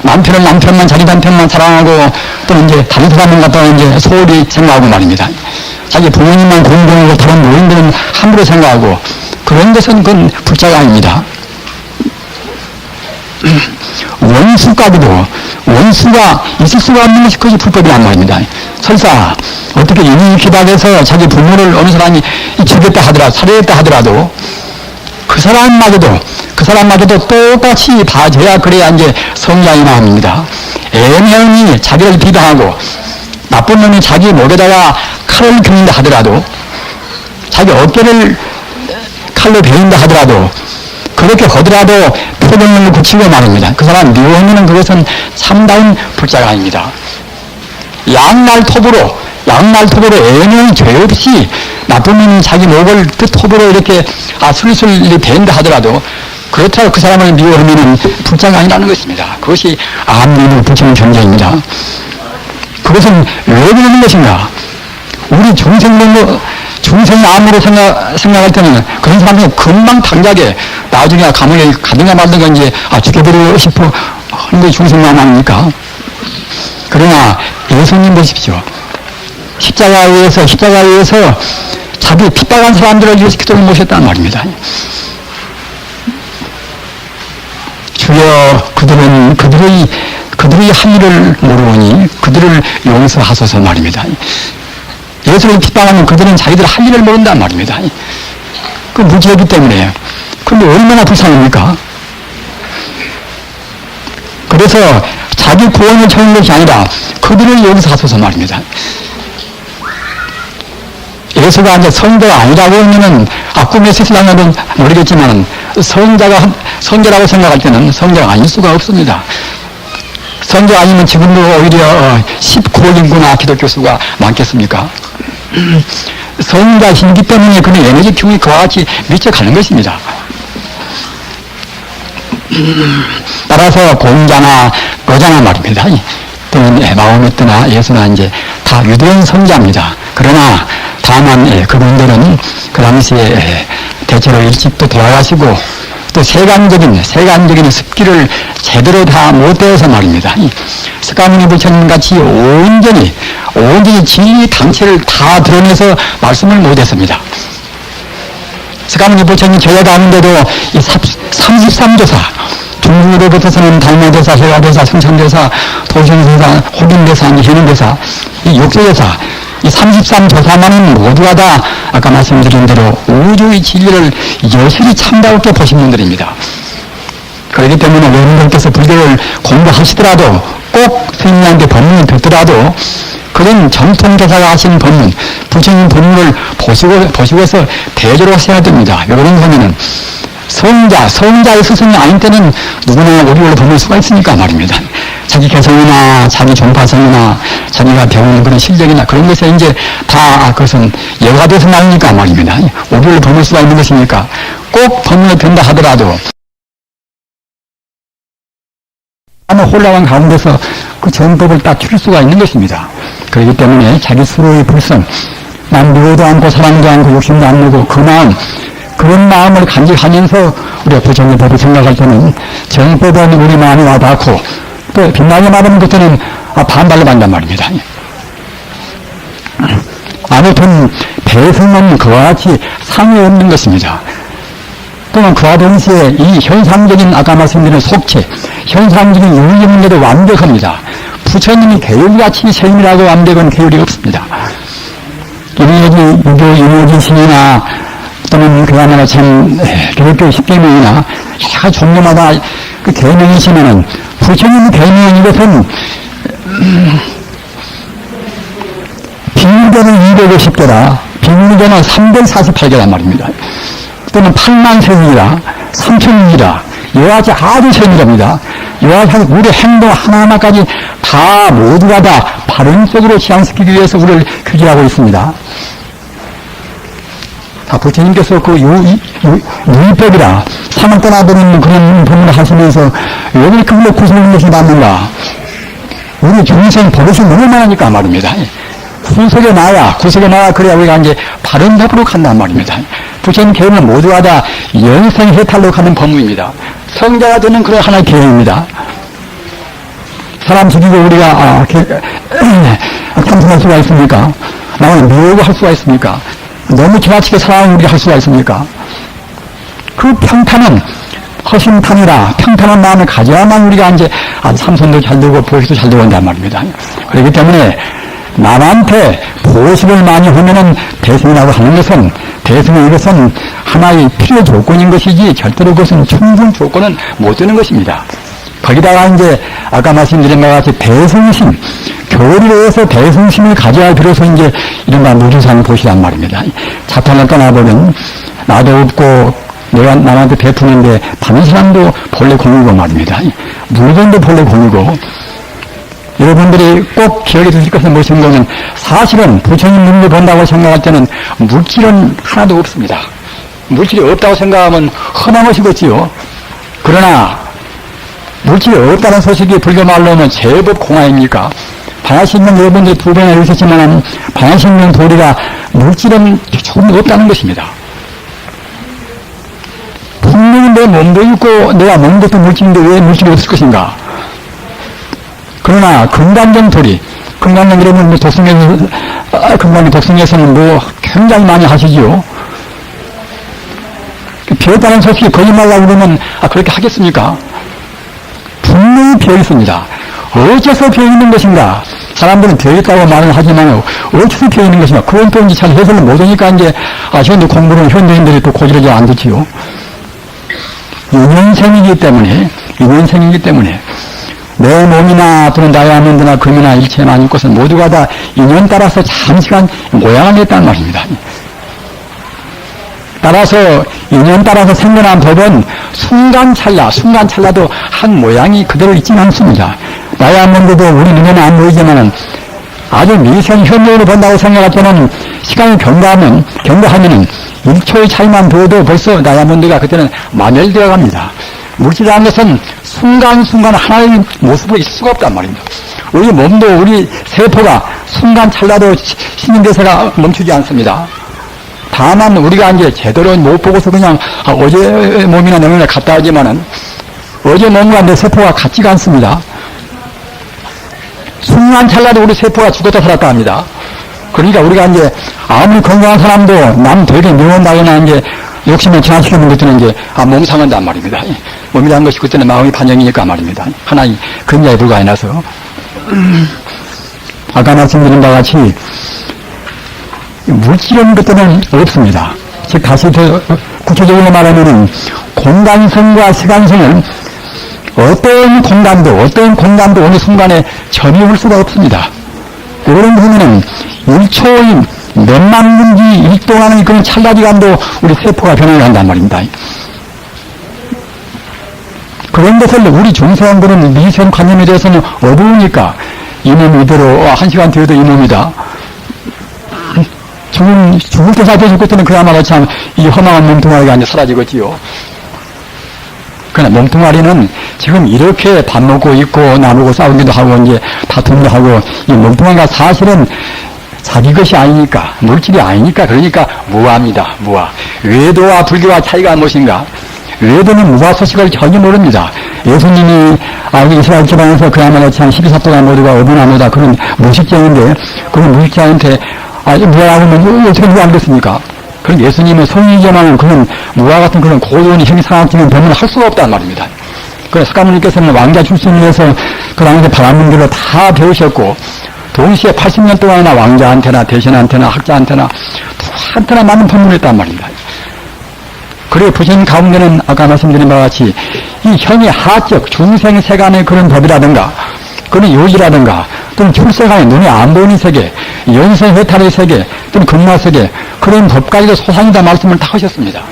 남편만 자기 남편만 사랑하고, 또는 이제 다른 사람을 갖다가 이제 소홀히 생각하고 말입니다. 자기 부모님만 공경하고 다른 노인들은 함부로 생각하고, 그런 것은 그건 불자가 아닙니다. 원수까지도, 원수가 있을 수가 없는 것이 그것이 불법이란 말입니다. 설사 어떻게 인위 기박해서 자기 부모를 어느 사람이 죽였다 하더라도, 살해했다 하더라도 그 사람마저도 똑같이 봐줘야 그래야 이제 성장이나 합니다. 애매히 자기를 비방하고 나쁜 놈이 자기 목에다가 칼을 긁는다 하더라도, 자기 어깨를 칼로 베인다 하더라도, 그렇게 하더라도 표정을 굳히고 말입니다. 그 사람 미워하면 그것은 참다운 불자가 아닙니다. 양날톱으로 애매히 죄 없이 나쁜 놈이 자기 목을 그 톱으로 이렇게 술술 벤다 하더라도, 그렇다고 그 사람을 미워하면 불자가 아니라는 것입니다. 그것이 암민을 붙이는 경쟁입니다. 그것은 왜 그러는 것인가? 우리 중생 암으로 생각할 때는 그런 사람이 금방 당장에 나중에 가문에 가든가 말든가 이제 죽여버리고 싶어 하는 게 중생암 아닙니까? 그러나 예수님 보십시오. 십자가에 의해서 자기 핍박한 사람들을 위해서 기도를 모셨다는 말입니다. 주여, 그들의 한 일을 모르오니 그들을 용서하소서 말입니다. 예수를 핍박하면 그들은 자기들 할 일을 모른단 말입니다. 그 무지하기 때문에. 그런데 얼마나 불쌍합니까? 그래서 자기 구원을 찾는 것이 아니라 그들을 용서하소서 말입니다. 예수가 이제 성자가 아니라고 하면은 꿈에서 신앙은 모르겠지만 성자라고 생각할 때는 성자가 아닐 수가 없습니다. 성자 아니면 지금도 오히려 19억 인구나 기독교 수가 많겠습니까? 성자이기 때문에 그런 에너지 균이 그와 같이 미쳐가는 것입니다. 따라서 공자나 거자나 말입니다. 또는 마호메트나 예수나 이제 다 유대인 성자입니다. 그러나 다만 그분들은 그 당시에 대체로 일찍도 돌아가시고 또 세간적인 습기를 제대로 다 못 배워서 말입니다. 석가모니 부처님 같이 온전히 진리 당체를 다 드러내서 말씀을 못했습니다. 석가모니 부처님 저야 가운데도 이 33조사, 중국으로부터서는 달마대사, 해가대사, 성천대사, 도신대사, 호빈대사, 현인대사, 이 육조대사, 이 33조사만은 모두가 다 아까 말씀드린 대로 우주의 진리를 여실히 참다롭게 보신 분들입니다. 그렇기 때문에 여러분들께서 불교를 공부하시더라도 꼭 스님한테 법문을 듣더라도 그런 정통교사가 하신 법문, 부처님 법문을 보시고서 대조로 하셔야 됩니다. 왜 그런가 하면은 성자의 스승이 아닌 때는 누구나 우리를 보낼 수가 있으니까 말입니다. 자기 개성이나 자기 종파성이나 자기가 배우는 그런 실력이나 그런 것에 이제 다 그것은 예가 돼서 나오니까 말입니다. 우리를 보낼 수가 있는 것이니까 꼭 법문을 든다 하더라도 혼란한 가운데서 그 정법을 딱 칠 수가 있는 것입니다. 그렇기 때문에 자기 스스로의 불성, 난 누구도 않고 사랑도 않고 욕심도 안 내고 그 마음, 그런 마음을 간직하면서 우리가 부처님 법을 생각할 때는 정법은 우리 마음이 와닿고 또 빛나게 말하는 것들은 반발로 간단 말입니다. 아무튼 배승은 그와 같이 상이 없는 것입니다. 또는 그와 동시에 이 현상적인 아까 말씀드린 속체, 현상적인 윤리 문제도 완벽합니다. 부처님이 계율같이 세밀하고 완벽한 계율이 없습니다. 유교진 신이나 또는 그야말로 참 기독교 십계명이나 여러 종교마다 그 계명이시면은 부처님 계명은 이것은 빅무교는 250개라 빅무교는 348개란 말입니다. 또는 8만 세기라 3천이라 이와 같이 아주 세밀합니다. 이와 같이 우리 행동 하나하나까지 다 모두가 다 바른 쪽으로 지향시키기 위해서 우리를 규제하고 있습니다. 자, 부처님께서 그 유의법이라 사망 떠나버리는 그런 법문을 하시면서 왜 그렇게 우리가 구속하는 것이 맞는가? 우리 중생 버릇이 너무 많으니까 말입니다. 구속에 나야 그래야 우리가 이제 바른 법으로 간단 말입니다. 부처님 계획은 모두가 다 연생해탈로 가는 법문입니다. 성자가 되는 그런 하나의 계획입니다. 사람 죽이고 우리가 참선할 수가 있습니까? 나는 미워고 할 수가 있습니까? 너무 지나치게 사랑을 우리가 할 수가 있습니까? 그 평탄은 허심탄이라 평탄한 마음을 가져야만 우리가 이제 삼선도 잘 되고 보시도 잘 되고 한단 말입니다. 그렇기 때문에 남한테 보식을 많이 하면은 대승이라고 하는 것은 이것은 하나의 필요 조건인 것이지 절대로 그것은 충분 조건은 못 되는 것입니다. 거기다가 이제 아까 말씀드린 것 같이 대승심, 교리로 해서 대승심을 가져야 비로소 이제 이른바 무주상 보시란 말입니다. 자탄을 떠나보면 나도 없고 내가 남한테 베푸는데 다른 사람도 본래 공이고 말입니다. 물건도 본래 공이고 여러분들이 꼭 기억해 두실 것은 무엇인가는 사실은 부처님 눈으로 본다고 생각할 때는 물질은 하나도 없습니다. 물질이 없다고 생각하면 험한 것이겠지요. 그러나 물질이 없다는 소식이 불교 말로는 제법 공화입니까? 반야신명 여러분들이 두 번이나 읽으셨지만 반야신명 도리가 물질은 조금 없다는 것입니다. 분명히 내 몸도 있고 내가 먹는 것도 물질인데 왜 물질이 없을 것인가? 그러나 금강경 도리, 금강경 여러분 뭐 금강경 독승에서는 뭐 굉장히 많이 하시지요. 비었다는 소식이 거짓말라고 그러면 그렇게 하겠습니까? 분명히 비어 있습니다. 어째서 비어 있는 것인가? 사람들은 비어 있다고 말은 하지만 어째서 비어 있는 것인가? 그건 또 이제 잘 해석을 못하니까 이제 현대 공부는 현대인들이 또 고지르지 않듯이요. 인연생이기 때문에 내 몸이나 또는 다이아몬드나 금이나 일체나 아닌 것은 모두가 다 인연 따라서 잠시간 모양을 냈단 말입니다. 따라서 인연 따라서 생겨난 법은 순간찰나도 한 모양이 그대로 있지는 않습니다. 다이아몬드도 우리 눈에는 안 보이지만은 아주 미생 현존으로 본다고 생각할 때는 시간이 경과하면은 1초의 차이만 둬도 벌써 다이아몬드가 그때는 마멸되어 갑니다. 물질이라는 것은 순간순간 하나의 모습으로 있을 수가 없단 말입니다. 우리 몸도 우리 세포가 순간 찰나도 신진대사가 멈추지 않습니다. 다만 우리가 이제 제대로 못 보고서 그냥 어제 몸이나 내년에 갔다 하지만은 어제 몸과 내 세포가 같지가 않습니다. 순간 찰나도 우리 세포가 죽었다 살았다 합니다. 그러니까 우리가 이제 아무리 건강한 사람도 남 되게 미워한다거나 이제 욕심을 지나치게 것들은 이제 몸 상한단 말입니다. 몸이라는 것이 그때는 마음이 반영이니까 말입니다. 하나의 근자에 불과해놔서 아까 말씀드린 바와 같이 물질은 그때는 없습니다. 즉 다시 더 구체적으로 말하면은 공간성과 시간성은 어떤 공간도 어느 순간에 점유할 수가 없습니다. 그런 부분은 1초의 몇만 분기 1 동안의 그런 찰나기간도 우리 세포가 변화를 한단 말입니다. 그런 것을 우리 중생들은 미생관념에 대해서는 어두우니까 이 몸이 이대로 1시간 뒤에도 이 몸이다. 죽을 때 사태 죽을 때는 그야말로 참 이 허망한 몸뚱아리가 이제 사라지겠지요. 그러나 몸뚱아리는 지금 이렇게 밥 먹고 있고 나누고 싸우기도 하고 이제 다툼도 하고 이 몸뚱아리가 사실은 자기 것이 아니니까 물질이 아니니까 그러니까 무아입니다. 무아. 외도와 불교와 차이가 무엇인가? 외도는 무아 소식을 전혀 모릅니다. 예수님이 이스라엘 지방에서 그야말로 참 12사도가 모두가 어부나무다 그런 무식자인데 그런 무식자한테 무아라고 하면 어떻게 무아 안 됐습니까? 그런 예수님은 성이지만 그런 무아 같은 그런 고도한 형상학적인 변문을 할 수가 없단 말입니다. 그래서 석가모니께서는 왕자 출신이어서 그 당시에 바람문들을 다 배우셨고 동시에 80년 동안이나 왕자한테나 대신한테나 학자한테나 누구한테나 많은 법문을 했단 말입니다. 그래 부처님 가운데는 아까 말씀드린 바와 같이 이 형의 하적 중생세간의 그런 법이라든가 그런 요지라든가 또는 출세간의 눈에 안 보이는 세계 연생해탈의 세계 또는 근마세계 그런 법까지도 소상이다 말씀을 다 하셨습니다.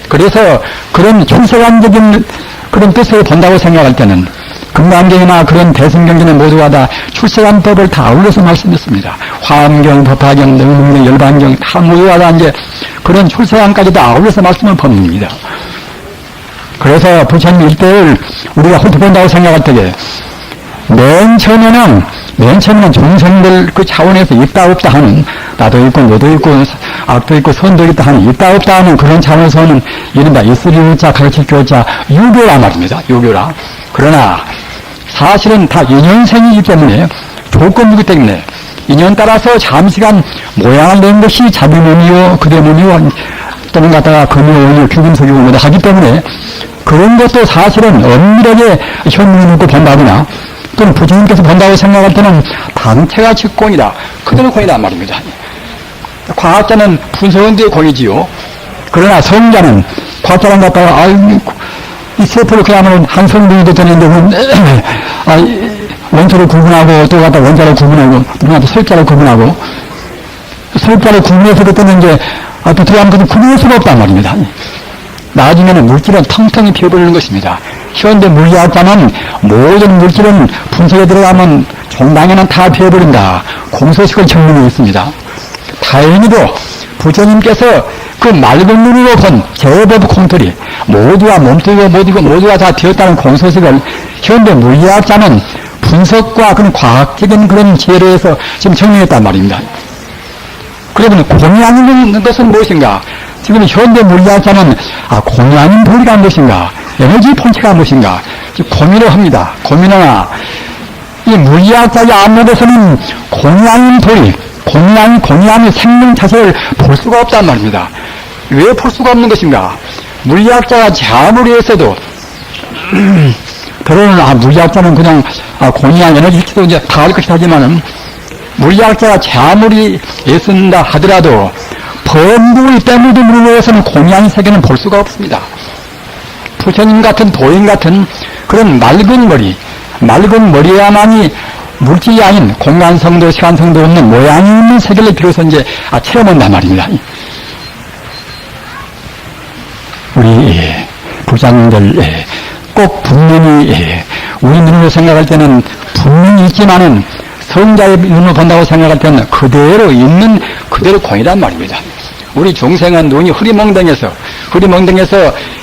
그래서 그런 현세관적인 그런 뜻을 본다고 생각할 때는 금강경이나 그런 대승경전에 모두가 다 출세관법을 다 아울러서 말씀했습니다. 화엄경, 법화경, 능문경, 열반경 다 모두가 다 이제 그런 출세관까지도 아울러서 말씀을 법니다. 그래서 부처님 일대를 우리가 훑어본다고 생각할 때에 맨 처음에는众生들 그 차원에서 있다 없다 하는 나도 있고 너도 있고 악도 있고 선도 있다 하는 있다 없다 하는 그런 차원에서는 이른바 이슬이자 가르치교자 유교라 말입니다. 유교라. 그러나 사실은 다 인연생이기 때문에 조건이기 때문에 인연 따라서 잠시간 모양을 낸 것이 자비 몸이요 그대 몸이요 또는 갖다가 금요 원이요 규금석이고 뭐다 하기 때문에 그런 것도 사실은 엄밀하게 현명히 놓고 본다거나 또는 부처님께서 본다고 생각할 때는 단체가 직공이다. 그대로 공이다 말입니다. 과학자는 분석원들의 공이지요. 그러나 성자는 과학자랑 갖다가 이 세포를 그야말로 한 성분이 되는데 원소를 구분하고 또 갖다 원자를 구분하고 또 설자를 구분하고 설자를 구분해서 그때는 이제 또 들어가면 그것은 구분할 수가 없단 말입니다. 나중에는 물질은 텅텅히 피어버리는 것입니다. 현대 물리학자는 모든 물질은 분석에 들어가면 종당에는 다 피어버린다. 공소식을 정리해 있습니다. 다행히도 부처님께서 그 맑은 눈으로 본 제법 콩털이 모두가 몸뚱이고 모두가 다 되었다는 공소식을 현대 물리학자는 분석과 그런 과학적인 그런 지혜로 해서 지금 정리했단 말입니다. 그러면 공이 아닌 것은 무엇인가? 지금 현대 물리학자는 공이 아닌 도리가 무엇인가? 에너지 본체가 무엇인가? 고민을 합니다. 고민하나 이 물리학자의 안목에서는 공이 아닌 도리, 공이 아닌 생명 자체를 볼 수가 없단 말입니다. 왜 볼 수가 없는 것인가? 물리학자가 아무리 했어도 때로는 물리학자는 그냥 공이 아닌 에너지 자체도 이제 다 알 것이다 하지만은 물리학자가 아무리 애쓴다 하더라도 범부의 때물도 물로에서는 공이 아닌 세계는 볼 수가 없습니다. 부처님 같은 도인 같은 그런 맑은 머리야만이 물질이 아닌 공간성도 시간성도 없는 모양이 있는 세계를 비로소 이제 체험한단 말입니다. 우리 부장님들 꼭 분명히 우리 눈으로 생각할 때는 분명히 있지만은 성자의 눈으로 본다고 생각할 때는 그대로 있는 그대로 공이란 말입니다. 우리 중생은 눈이 흐리멍덩해서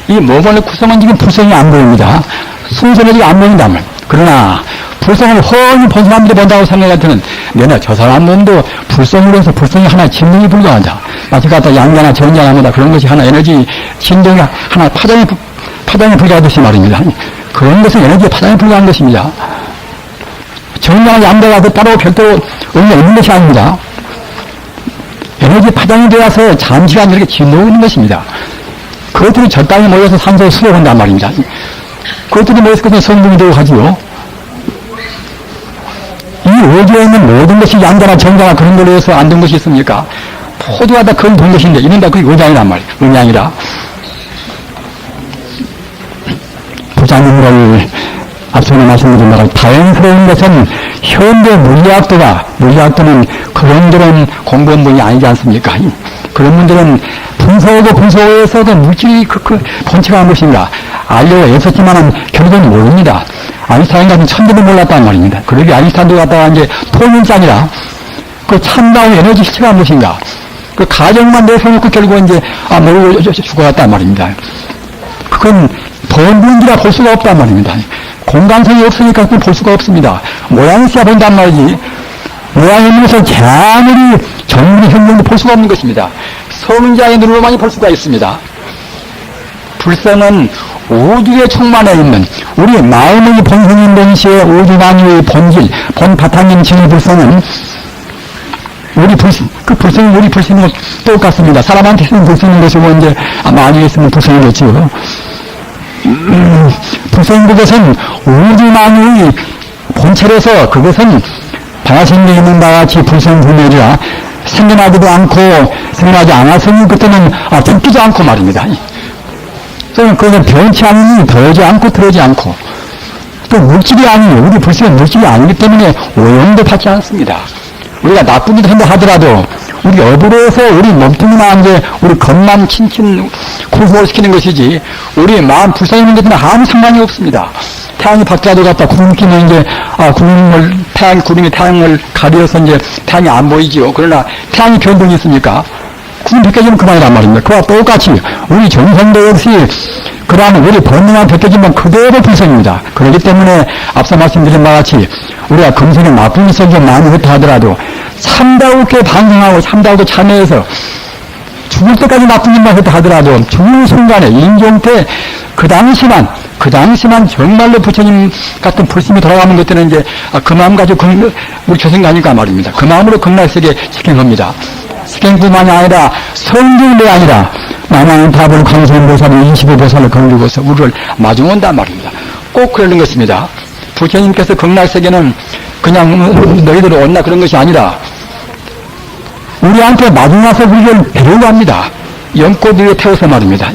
이 몸을 구성한 지금 불성이 안 보입니다. 순선하지가 안 보인단 말이에요. 그러나 불성을 훤히 본 사람들이 본다고 생각할 때는 내가 저 사람 몸도 불성으로 해서 불성이 하나 진동이 불가하다. 마치 갖다 양자나 전자나보다 그런 것이 하나 에너지 진동이 하나 파장이 불가하듯이 말입니다. 그런 것은 에너지의 파장이 불가한 것입니다. 전자나 양자가 따로 별도로 의미가 있는 것이 아닙니다. 에너지 파장이 되어서 잠시간 이렇게 진동이 있는 것입니다. 그것들이 저 땅에 모여서 산소를 수려한단 말입니다. 그것들이 모여서 그것은 성분이 되고 하지요. 이 우주에 있는 모든 것이 양자나 정자나 그런 걸로 해서 안 된 것이 있습니까? 모두가 다 그런 된 것인데 이는 다 그게 의장이란 말이에요. 의장이라. 부장님을 앞서는 말씀드린 바로 다행스러운 것은 현대 물리학도는 그런 공부한 분이 아니지 않습니까? 그런 분들은 분석에서 그 물질이 그 본체가 무엇인가 알려고 애썼지만은 결국은 모릅니다. 아인슈타인 같은 천재도 몰랐단 말입니다. 그러기 아인슈타인도 갖다가 이제 통일장이라 그 참다운 에너지 실체가 무엇인가 그 가정만 내세워놓고 결국은 이제 모르고 죽어갔단 말입니다. 그건 범분이라 볼 수가 없단 말입니다. 공간성이 없으니까 그걸 볼 수가 없습니다. 모양이 있어야 본단 말이지. 모양이 있는 것을 아무리 전문의 현명도 볼 수가 없는 것입니다. 성자의 눈으로만이 볼 수가 있습니다. 불성은 우주에 충만해 있는 우리 마음의 본성인 동시에 우주 만유의 본질, 본 바탕인 진의 불성은 그 불성이 우리 불성과 똑같습니다. 사람한테 있으면 불성인 것이고 이제 만유에 있으면 불성이겠지요. 불성인 그것은 우주 만유의 본체로서 그것은 바야생명에 있는 바와 같이 불성불멸이라 생겨나지도 않고 생겨나지 않았으니 그때는 뜯기지 않고 말입니다. 그것은 변치 않으니 더하지 않고 들어지 않고 또 물질이 아니에요. 우리 불성은 물질이 아니기 때문에 오염도 받지 않습니다. 우리가 나쁜 일을 한다 하더라도 우리 업으로서 우리 몸뚱이나 이제 우리 겉만 친친 구수시키는 것이지 우리 마음 불쌍히 것은 아무 상관이 없습니다. 태양이 밖에라도 갔다 구름 끼면 이제 구름이 태양을 가려서 이제 태양이 안 보이지요. 그러나 태양이 변동이 있습니까? 구름 벗겨지면 그만이란 말입니다. 그와 똑같이 우리 정성도 역시 그러한 우리 번능한 벗겨지면 그대로 불성입니다. 그렇기 때문에 앞서 말씀드린 바와 같이 우리가 금생에 나쁜 짓을 좀 많이 했다 하더라도 참다우게 반성하고 참다우게 참여해서 죽을 때까지 나쁜 짓만 했다 하더라도 죽는 순간에 인종 때 그 당시만 정말로 부처님 같은 불심이 돌아가는 것들은 이제 그 마음 가지고 우리 교생가니까 말입니다. 그 마음으로 극락세계 시행합니다. 시행뿐만이 아니라 성경도 아니라 남한은 답을 광선보살이 25보살을 건지고서 우리를 마중온단 말입니다. 꼭 그러는 것입니다. 부처님께서 극락세계는 그냥 너희들 온나 그런 것이 아니라 우리한테 마중와서 우리를 데려고 합니다. 연꽃 위에 태워서 말입니다.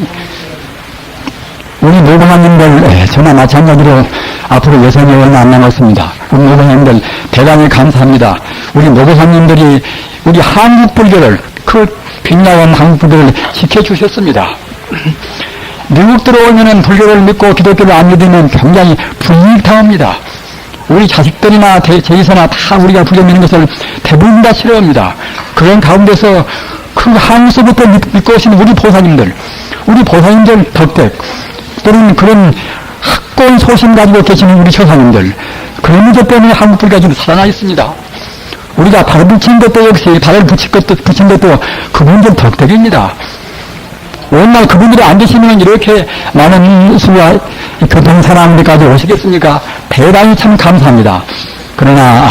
우리 노공아님들 저나 마찬가지로 앞으로 예선이 얼마 안 남았습니다. 우리 노공아님들 대단히 감사합니다. 우리 노공아님들이 우리 한국 불교를 그 빛나온 한국 불교를 지켜주셨습니다. 미국 들어오면은 불교를 믿고 기독교를 안 믿으면 굉장히 불이익당합니다. 우리 자식들이나 제이서나 다 우리가 불교 믿는 것을 대부분 다 싫어합니다. 그런 가운데서 그 한국서부터 믿고 오신 우리 보살님들 덕택 또는 그런 학권 소신 가지고 계시는 우리 조상님들 그런 문제 때문에 한국 불교가 좀 살아나 있습니다. 우리가 발을 붙인 것도 역시 발을 붙인 것도 그분들 덕택입니다. 오늘 그분들이 안 계시면 이렇게 많은 수와 교통 사람들까지 오시겠습니까? 대단히 참 감사합니다. 그러나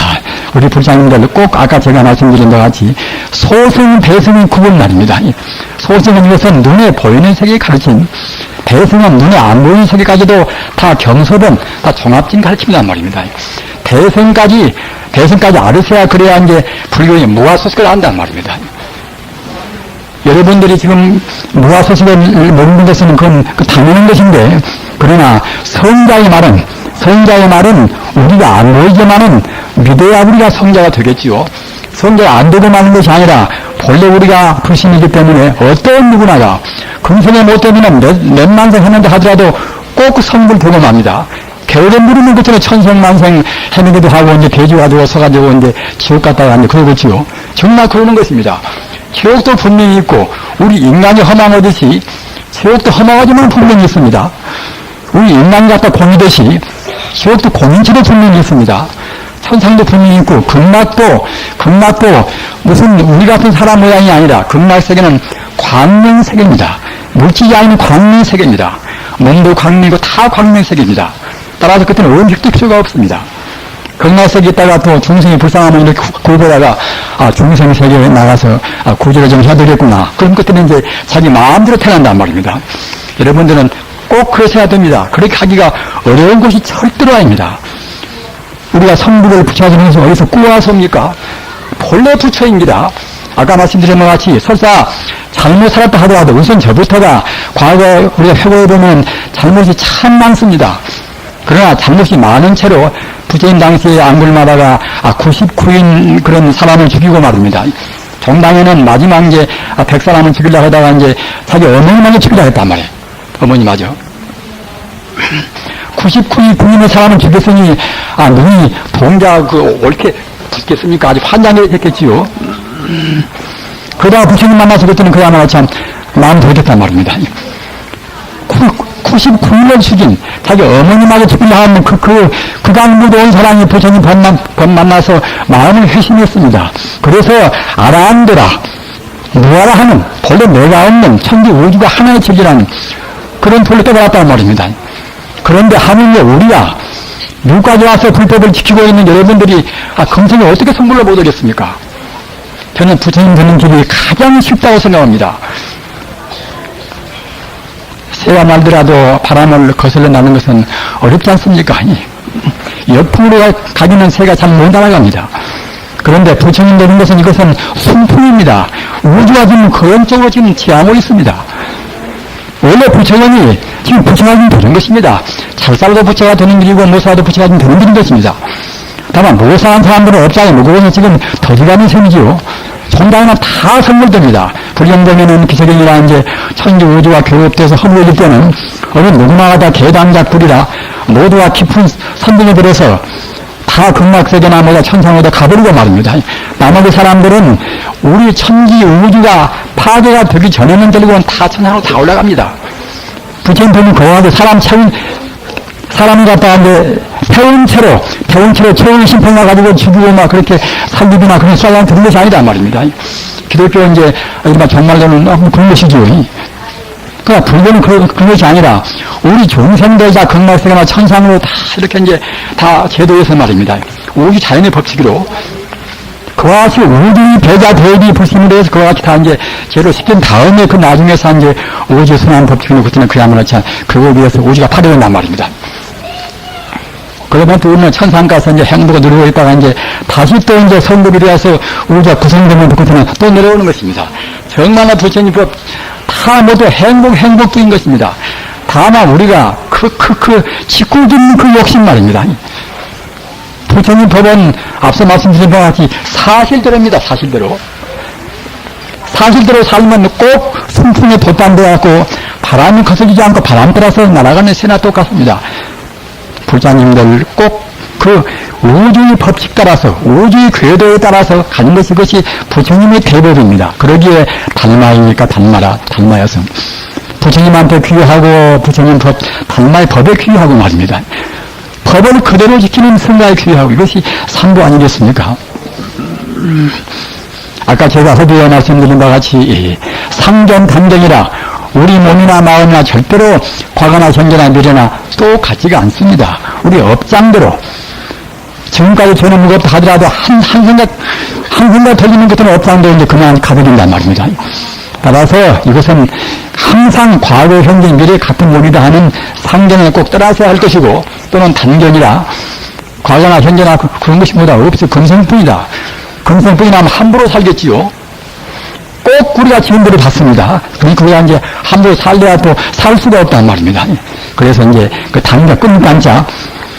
우리 불자님들 꼭 아까 제가 말씀드린 것 같이 소승, 배승의 구분 말입니다. 소승은 이것은 눈에 보이는 세계 가르침, 배승은 눈에 안 보이는 세계까지도 다 경서본, 다 종합적인 가르침이란 말입니다. 배승까지 알으셔야 그래야 이제 불교의 무아소식을 한단 말입니다. 여러분들이 지금 무아소식을 모르는 것은 그건 당연한 것인데, 그러나 성자의 말은 우리가 안 보이지만은 믿어야 우리가 성자가 되겠지요. 성자가 안 되고 마는 것이 아니라 본래 우리가 불신이기 때문에 어떤 누구나가 금생에 못 되면 몇만생 했는데 하더라도 꼭 성불 보고 맙니다. 겨울에 물이는 것처럼 천생만생 헤매기도 하고 이제 돼지 가지고 서가지고 이제 지옥 갔다가 이제 그러겠지요. 정말 그러는 것입니다. 지옥도 분명히 있고 우리 인간이 허망하듯이 지옥도 허망하지만 분명히 있습니다. 우리 인간 같다 공이듯이 지옥도 공인치도 분명히 있습니다. 천상도 분명히 있고 극락도 무슨 우리 같은 사람 모양이 아니라 극락세계는 광명세계입니다. 물질이 아닌 광명세계입니다. 몸도 광명이고 다 광명세계입니다. 따라서 그때는 음식도 필요가 없습니다. 극락세계에 있다가 또 중생이 불쌍하면 이렇게 구보다가 중생 세계에 나가서 구제를 좀 해드렸구나. 그럼 그때는 이제 자기 마음대로 태어난단 말입니다. 여러분들은 꼭 그러셔야 됩니다. 그렇게 하기가 어려운 것이 절대로 아닙니다. 우리가 성부를 부처하면서 어디서 꾸와서입니까? 본래 부처입니다. 아까 말씀드린 것 같이 설사 잘못 살았다 하더라도 우선 저부터가 과거에 우리가 회고해보면 잘못이 참 많습니다. 그러나 잘못이 많은 채로 부처님 당시에 안굴마다가 99인 그런 사람을 죽이고 말입니다. 종당에는 마지막 이제 100사람을 죽이려고 하다가 이제 자기 어머니만 죽이려고 했단 말이에요. 어머니 맞아. 99인 국민의 사람을 죽였으니 눈이 동자 옳게 붙겠습니까? 아주 환장했겠지요. 그러다가 부처님 만나서 그랬더니 그야말로 참 마음 돌겠단 말입니다. 99년을 죽인 자기 어머니마저 죽이려 하는 그 강무도 온 사람이 부처님 만나서 마음을 회심했습니다. 그래서 아라한도라 무아라 하는 본래 내가 없는 천지 우주가 하나의 질이라는 그런 돌로 깨달았단 말입니다. 그런데 하물며 우리야 누가지 와서 불법을 지키고 있는 여러분들이 금생에 어떻게 성불로 못 오겠습니까? 저는 부처님 되는 길이 가장 쉽다고 생각합니다. 새가 날더라도 바람을 거슬러 나는 것은 어렵지 않습니까? 옆으로 가기는 새가 잘 못 날아갑니다. 그런데 부처님 되는 것은 이것은 순풍입니다. 우주가 지금 그런 쪽으로 지금 지하고 있습니다. 원래 부처님이 지금 부처가 되는 것입니다. 잘 살아도 부처가 되는 길이고 못 살아도 부처가 되는 길인 것입니다. 다만 모사한 사람들은 업장에 무거워서 지금 더디가는 셈이지요. 종단은 다 선물됩니다. 불경되면은 기세경이라 이제 천지 우주가 교합돼서 허물어질 때는 어느 누구나가 다 계단작불이라 모두가 깊은 선등에 들어서 다 극락세계나 뭐다 천상에도 가버리고 말입니다. 나머지 사람들은 우리 천지 우주가 파괴가 되기 전에는 결국은 다 천상으로 다 올라갑니다. 부처님 보면 거하게 사람을 갖다가 이제 태운 채로 최후의 심판을 가지고 죽이고 막 그렇게 살리거나 그런 쌀랑 들은 것이 아니다 말입니다. 기독교 이제 이른바 정말로는 그런 것이죠. 그러니까 불교는 그런 것이 아니라 우리 중생들 다 극락세계나 천상으로 다 이렇게 이제 다 제도에서 말입니다. 우주 자연의 법칙으로 그와 같이 우주의 배자 대비 불신에 대해서 그와 같이 다 이제 제로 시킨 다음에 그 나중에서 이제 우주 순환 법칙으로 그때는 그야말로 참 그거에 비해서 우주가 파괴된단 말입니다. 그러면 또 우리는 천상 가서 이제 행복을 누리고 있다가 이제 다시 또 이제 성급이 되어서 우주가 구성되면 그때는 또 내려오는 것입니다. 정말로 부처님 법 다 모두 행복뿐인 것입니다. 다만 우리가 짓궂은 그 욕심 말입니다. 부처님 법은 앞서 말씀드린 바와 같이 사실대로입니다. 사실대로 살면 꼭 순풍에 돛단되어갖고 바람이 거슬리지 않고 바람 따라서 날아가는 새나 똑같습니다. 부자님들 꼭 그 우주의 법칙 따라서 우주의 궤도에 따라서 가는 것이 그것이 부처님의 대법입니다. 그러기에 달마이니까 달마여서 부처님한테 귀하고 부처님 법 달마의 법에 귀하고 말입니다. 법을 그대로 지키는 성가에 귀하고 이것이 상도 아니겠습니까? 아까 제가 허비에 말씀드린 바와 같이 상견 단정이라 우리 몸이나 마음이나 절대로 과거나 현재나 미래나 똑같지가 않습니다. 우리 업장대로 지금까지 저는 무겁다 하더라도 한 생각 돌리는 것들은 업장대로 이제 그만 가버린단 말입니다. 따라서 이것은 항상 과거, 현재, 미래 같은 몸이다 하는 상견을 꼭 따라서야 할 것이고 또는 단견이라 과거나 현재나 그런 것이 뭐다 없어 금생뿐이다. 금생뿐이라면 함부로 살겠지요. 꼭 우리가 지금대로 봤습니다. 그러니까 우리가 이제 함부로 살려야 또 살 수가 없단 말입니다. 그래서 이제 그 단견 끊임단자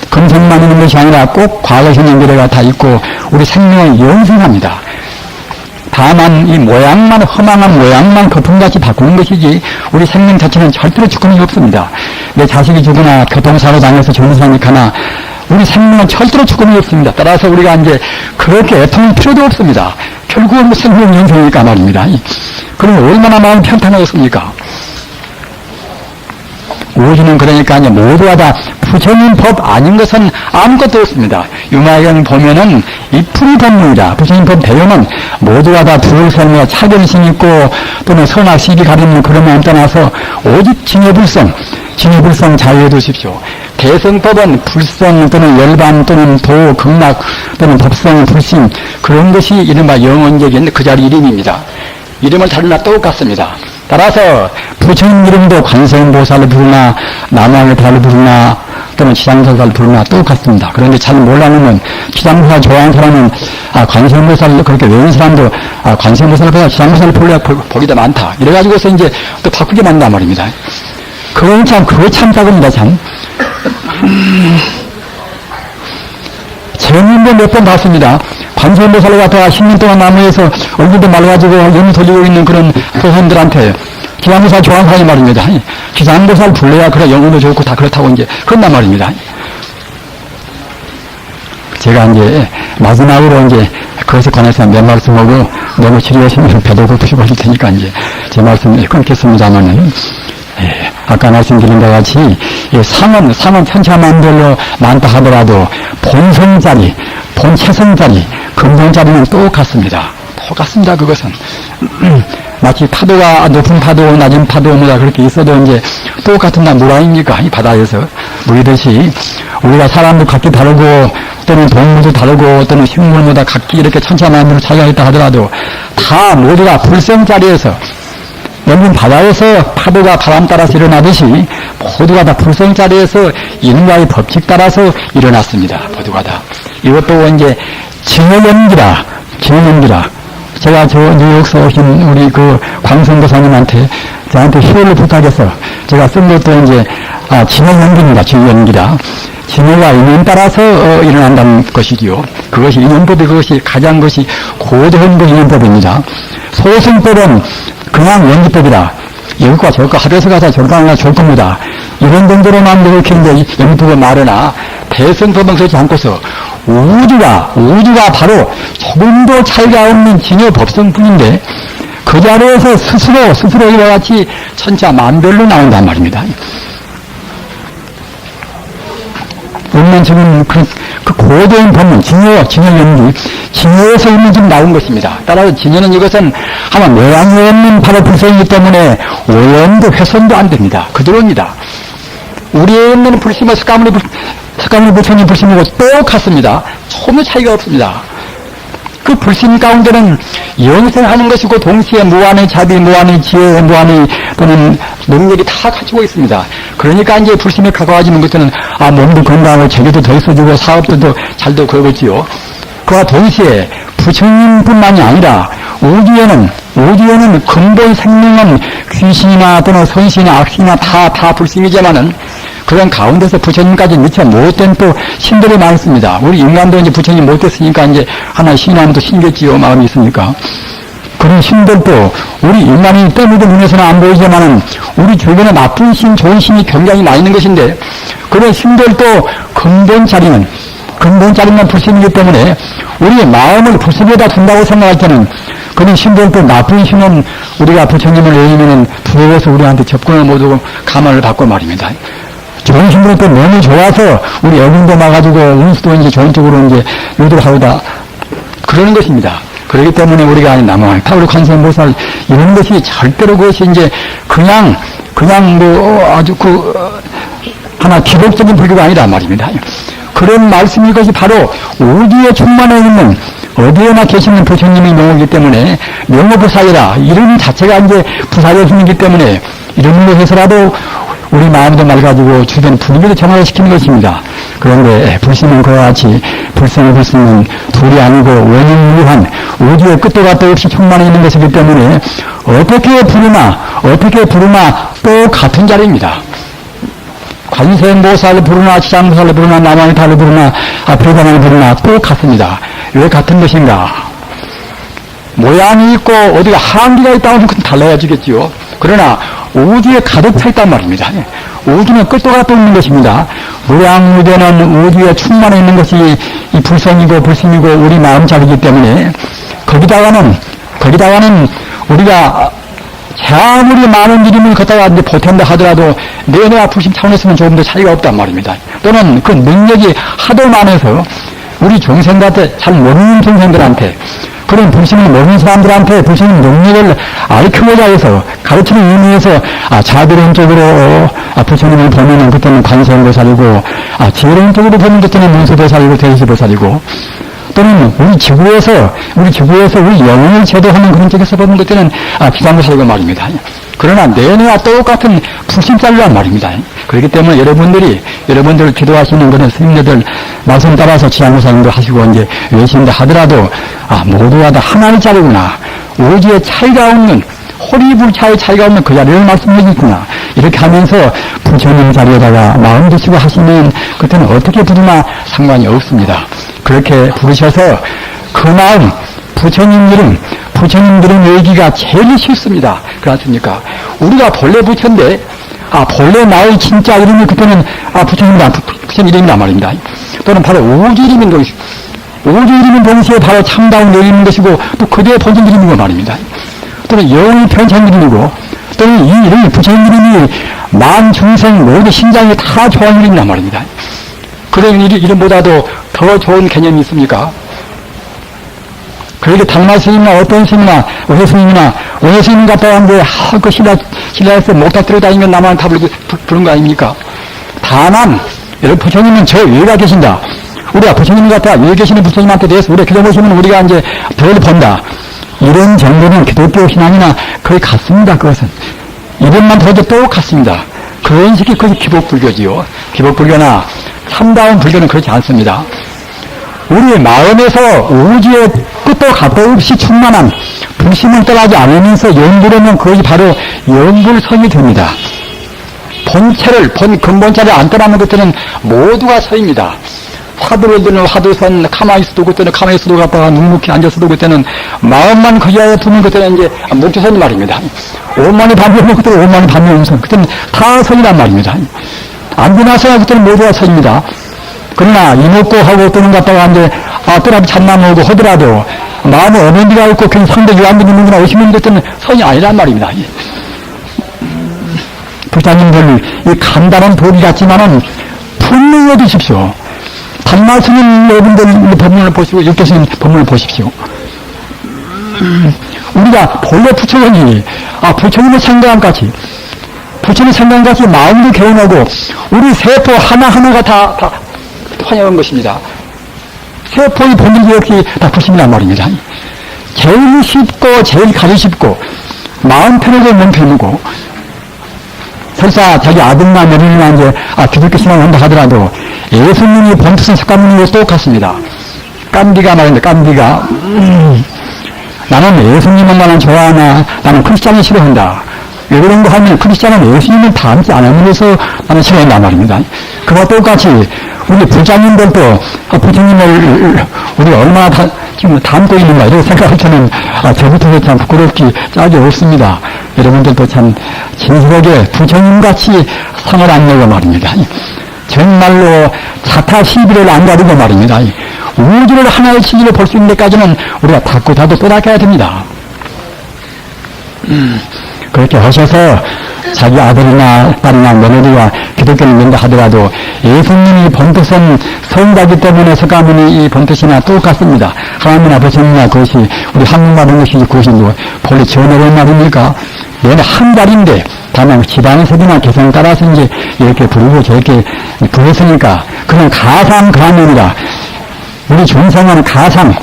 금생만 있는 것이 아니라 꼭 과거, 현재, 미래가 다 있고 우리 생명을 영생합니다. 다만 이 모양만 허망한 모양만 거품같이 바꾸는 것이지 우리 생명 자체는 절대로 죽음이 없습니다. 내 자식이 죽거나 교통사고 당해서 죽는 사람이 가나 우리 생명은 절대로 죽음이 없습니다. 따라서 우리가 이제 그렇게 애통할 필요도 없습니다. 결국은 생명 영생이니까 말입니다. 그럼 얼마나 마음 평탄하겠습니까? 우주는 그러니까 이제 모두가 다 부처님 법 아닌 것은 아무것도 없습니다. 유마경 보면은 이 풀이법문이다. 부처님 법 배우는 모두가 다 불설며 차별심 있고 또는 선악 시비 가리는 그런 마음 떠나서 오직 진여불성 자유에 두십시오. 대성법은 불성 또는 열반 또는 도, 극락 또는 법성, 불심 그런 것이 이른바 영원적인 그 자리 이름입니다. 이름을 다르나 똑같습니다. 따라서 부처님 이름도 관세음보살을 부르나 남왕의달을 부르나 또는 지장보살을 부르나 똑같습니다. 그런데 잘 몰라놓으면 지장보살 좋아하는 사람은 관세음보살을 그렇게 외우는 사람도 관세음보살보다 지장보살을 볼래야 복이 더 많다. 이래가지고서 이제 또 바꾸게 만든단 말입니다. 그거 참 작습니다, 참. 재밌는데 몇 번 봤습니다. 관세음보살을 갖다가 10년 동안 나무에서 얼굴도 말라가지고 연을 돌리고 있는 그런 소선들한테 지장보살 좋아하는 사람이 말입니다. 지장보살 불러야 그래 영혼도 좋고 다 그렇다고 이제 그런단 말입니다. 제가 이제 마지막으로 이제 그것에 관해서 몇 말씀하고 너무 지루하시면 배도 고프시고 하실 테니까 이제 제 말씀을 끊겠습니다만은 아까 말씀드린 것 같이 상은 천차만별로 많다 하더라도 본성자리, 본체성자리, 금성자리는 똑같습니다. 그것은. 마치 파도가 높은 파도, 낮은 파도 뭐다 그렇게 있어도 이제 똑같은 물 아닙니까? 이 바다에서 물이듯이 우리가 사람도 각기 다르고 또는 동물도 다르고 또는 식물마다 각기 이렇게 천차만별로 차이가 있다 하더라도 다 모두가 불성자리에서 여기 바다에서 파도가 바람 따라서 일어나듯이 모두가 다 불성자리에서 인과의 법칙 따라서 일어났습니다. 모두가 다. 이것도 이제 진여연기라. 제가 저 뉴욕서 오신 우리 그 광성도사님한테 저한테 희열을 부탁해서 제가 쓴 것도 이제 진여연기입니다. 진여연기라. 진여가 인연 따라서 일어난다는 것이지요. 그것이 인연법이 그것이 가장 것이 고도한 인연법입니다. 소승법은 그냥 연기법이다. 여기과 저기과 하루에서 가자 저기가 가자 좋을 겁니다. 이런 정도로만 이렇게 이제 연기법을 말하나 대승법은 그렇지 않고서 우주가 바로 조금도 차이가 없는 진여 법성뿐인데 그 자리에서 스스로 이와 같이 천차 만별로 나온단 말입니다. 물론 지금 그 고도인 법문, 진여 연기, 진여에서 이미 지금 나온 것입니다. 따라서 진여는 이것은 아마 모양이 없는 바로 불성이기 때문에 오염도 훼손도 안 됩니다. 그대로입니다. 우리에 있는 불심과 석가모니 부처님 불심하고 똑같습니다. 전혀 차이가 없습니다. 그 불심 가운데는 영생하는 것이고 동시에 무한의 자비, 무한의 지혜, 무한의 또는 능력이 다 갖추고 있습니다. 그러니까 이제 불심에 가까워지는 것들은 몸도 건강하고 재기도 더 있어지고 사업도 더 잘도 걸겠지요. 그와 동시에 부처님뿐만이 아니라 우주에는 근본 생명은 귀신이나 또는 선신이나 악신이나 다 불심이지만은 그런 가운데서 부처님까지 미처 못된 또 신들이 많습니다. 우리 인간도 이제 부처님 못됐으니까 이제 하나 신하면 또 신겠지요. 마음이 있으니까. 그런 신들도 우리 인간이 때문에 눈에서는 안 보이지만은 우리 주변에 나쁜 신, 좋은 신이 굉장히 많이 있는 것인데 그런 신들도 근본 자리는 불신이기 때문에 우리의 마음을 불신에다 둔다고 생각할 때는 그런 신들도 나쁜 신은 우리가 부처님을 외우면은 두려워서 우리한테 접근을 못하고 가만을 받고 말입니다. 좋은 신들은 또 너무 좋아서 우리 애군도 나가지고 운수도 이제 좋은 쪽으로 이제 유도를 하고다 그러는 것입니다. 그렇기 때문에 우리가 남아 타오르 관세음보살 이런 것이 절대로 그것이 이제 그냥 아주 하나 기복적인 불교가 아니란 말입니다. 그런 말씀이 것이 바로 우주에 충만해 있는 어디에나 계시는 부처님의 명호이기 때문에 명호부사이라 이름 자체가 이제 부사의 힘이기 때문에 이름으로 해서라도 우리 마음도 맑아지고 주변 분위기도 정화시키는 것입니다. 그런데 불심은 그와 같이 불승은 둘이 아니고 원인무한 우주의 끝도 갓도 없이 충만해 있는 것이기 때문에 어떻게 부르나 또 같은 자리입니다. 관세음보살을 부르나 지장보살을 부르나 남한의탈을 부르나 불가만을 부르나 또 같습니다. 왜 같은 것인가? 모양이 있고 어디가 한계가 있다고 하면 그건 달라야지겠지요. 그러나 우주에 가득 차 있단 말입니다. 우주는 끝도 갓도 없는 것입니다. 무량무대는 우주에 충만해 있는 것이 이 불성이고 불심이고 우리 마음자리이기 때문에 거기다가는 우리가 아무리 많은 이름을 갖다가 이제 보탠다 하더라도 내내와 불심 차원에서는 조금 더 차이가 없단 말입니다. 또는 그 능력이 하도 많아서 우리 종생들한테 잘 모르는 종생들한테 그런 불심을 모르는 사람들한테 불심의 능력을 알려고자 해서 가르치는 의미에서 자비로운 쪽으로 부처님을 보면은 그때는 관세음보살이고 지혜로운 쪽으로 보는 그때는 문수보살이고 대지보살이고 또는 우리 지구에서 우리 영혼을 제도하는 그런 쪽에서 보는 그때는 지장보살이고 말입니다. 그러나 내내와 똑같은 불심살이란 말입니다. 그렇기 때문에 여러분들 기도하시는 그런 스님들 말씀 따라서 지장보살님도 하시고 이제 외신도 하더라도 모두가 다 하나의 자리구나. 우주의 차이가 없는 호리불차의 차이가 없는 그 자리를 말씀해 주시구나. 이렇게 하면서 부처님 자리에다가 마음 드시고 하시면 그때는 어떻게 부르나 상관이 없습니다. 그렇게 부르셔서 그 마음 부처님들은 외기가 제일 쉽습니다. 그렇습니까? 우리가 본래 부처인데 본래 나의 진짜 이름이 그때는 부처님 이름이란 말입니다. 또는 바로 우주 이름인 동시에 바로 참다운 이름인 것이고 또 그대의 본전 이름이고 말입니다. 또는 영의 편찬 이름이고 또는 이 이름이 부처님 이름이 만 중생 모든 신장이 다 좋아하는 이름이란 말입니다. 그런 이름보다도 더 좋은 개념이 있습니까? 그렇게 당마스님이나 어떤 스님이나 오해스님 갖다가 이제 그 신라에서 목탁 들어다니면 나만 다 부른 거 아닙니까? 다만 여러분 부처님은 저 위에가 계신다. 우리가 부처님 갖다가 위에 계시는 부처님한테 대해서 우리가 기도보시면 우리가 이제 덜 본다. 이런 정도는 기독교 신앙이나 거의 같습니다. 그것은 이름만 들어도 똑같습니다. 그런 식이 그것이 기복불교지요. 기복불교나 참다운 불교는 그렇지 않습니다. 우리의 마음에서 우주의 끝도 갓도 없이 충만한 불심을 떠나지 않으면서 연불하면 그것이 바로 연불성이 됩니다. 본체를, 근본자를 안 떠나는 것들은 모두가 서입니다. 화두를 드는 화두선, 가만히 있어도 그때는 가만히 있어도 갔다가 묵묵히 앉아서도 그때는 마음만 그 자리에 두는 것들은 이제 목조선 말입니다. 오만이 반면 그때는 오만이 반면 음선, 그때는 다 선이란 말입니다. 앉으나서야 그때는 모두가 선입니다. 그러나 이목고 하고 또는 갔다가 이제 떠나비 참나무 오고 하더라도 마음에 어머니가 있고 그냥 상대 유한분 있는구나 오시면 그때는 선이 아니란 말입니다. 부자님들 이 간단한 도리 같지만은 분명히 얻으십시오. 단마 스님 여러분들 법문을 보시고 육조 스님 법문을 보십시오. 우리가 본래 부처님이 부처님의 생각같이 부처님의 생각같이 마음도 개운하고 우리 세포 하나하나가 다 환영한 것입니다. 세포의 본질 역시 다 부처님이란 말입니다. 제일 쉽고 제일 가기 쉽고 마음 편하고 몸 편하고 설사 자기 아들나 며느리나 이제 기독교 신앙을 한다 하더라도 예수님이 본뜻은 석가모니와 똑같습니다. 깐디가 말인데 깐디가 나는 예수님은 나는 좋아하나 나는 크리스찬을 싫어한다. 왜 그런 거 하면 크리스찬은 예수님을 닮지 않으면서 나는 싫어한단 말입니다. 그와 똑같이 우리 부자님들도 부처님을 우리가 얼마나 지금 닮고 있는가 이런 생각을 저는 저부터도 참 부끄럽기 짝이 없습니다. 여러분들도 참 진실하게 부처님같이 상을 안 내고 말입니다. 정말로 자타 시비를 안 가리고 말입니다. 우주를 하나의 시기로 볼 수 있는 데까지는 우리가 닫고 빼앗겨야 됩니다. 그렇게 하셔서 자기 아들이나 딸이나 며느리와 기독교를 믿는다 하더라도 예수님이 본뜻은 성가기 때문에 석가모니 이 본뜻이나 똑같습니다. 하나님이나 부처님이나 그것이 우리 한국말 한 것이지 그것이 뭐 본래 지어내는 말입니까? 얘는 한 자리인데 다만 지방세대나 개성 따라서 이제 이렇게 부르고 저렇게 부르셨으니까 그냥 가상가면이라 우리 중생은 가상,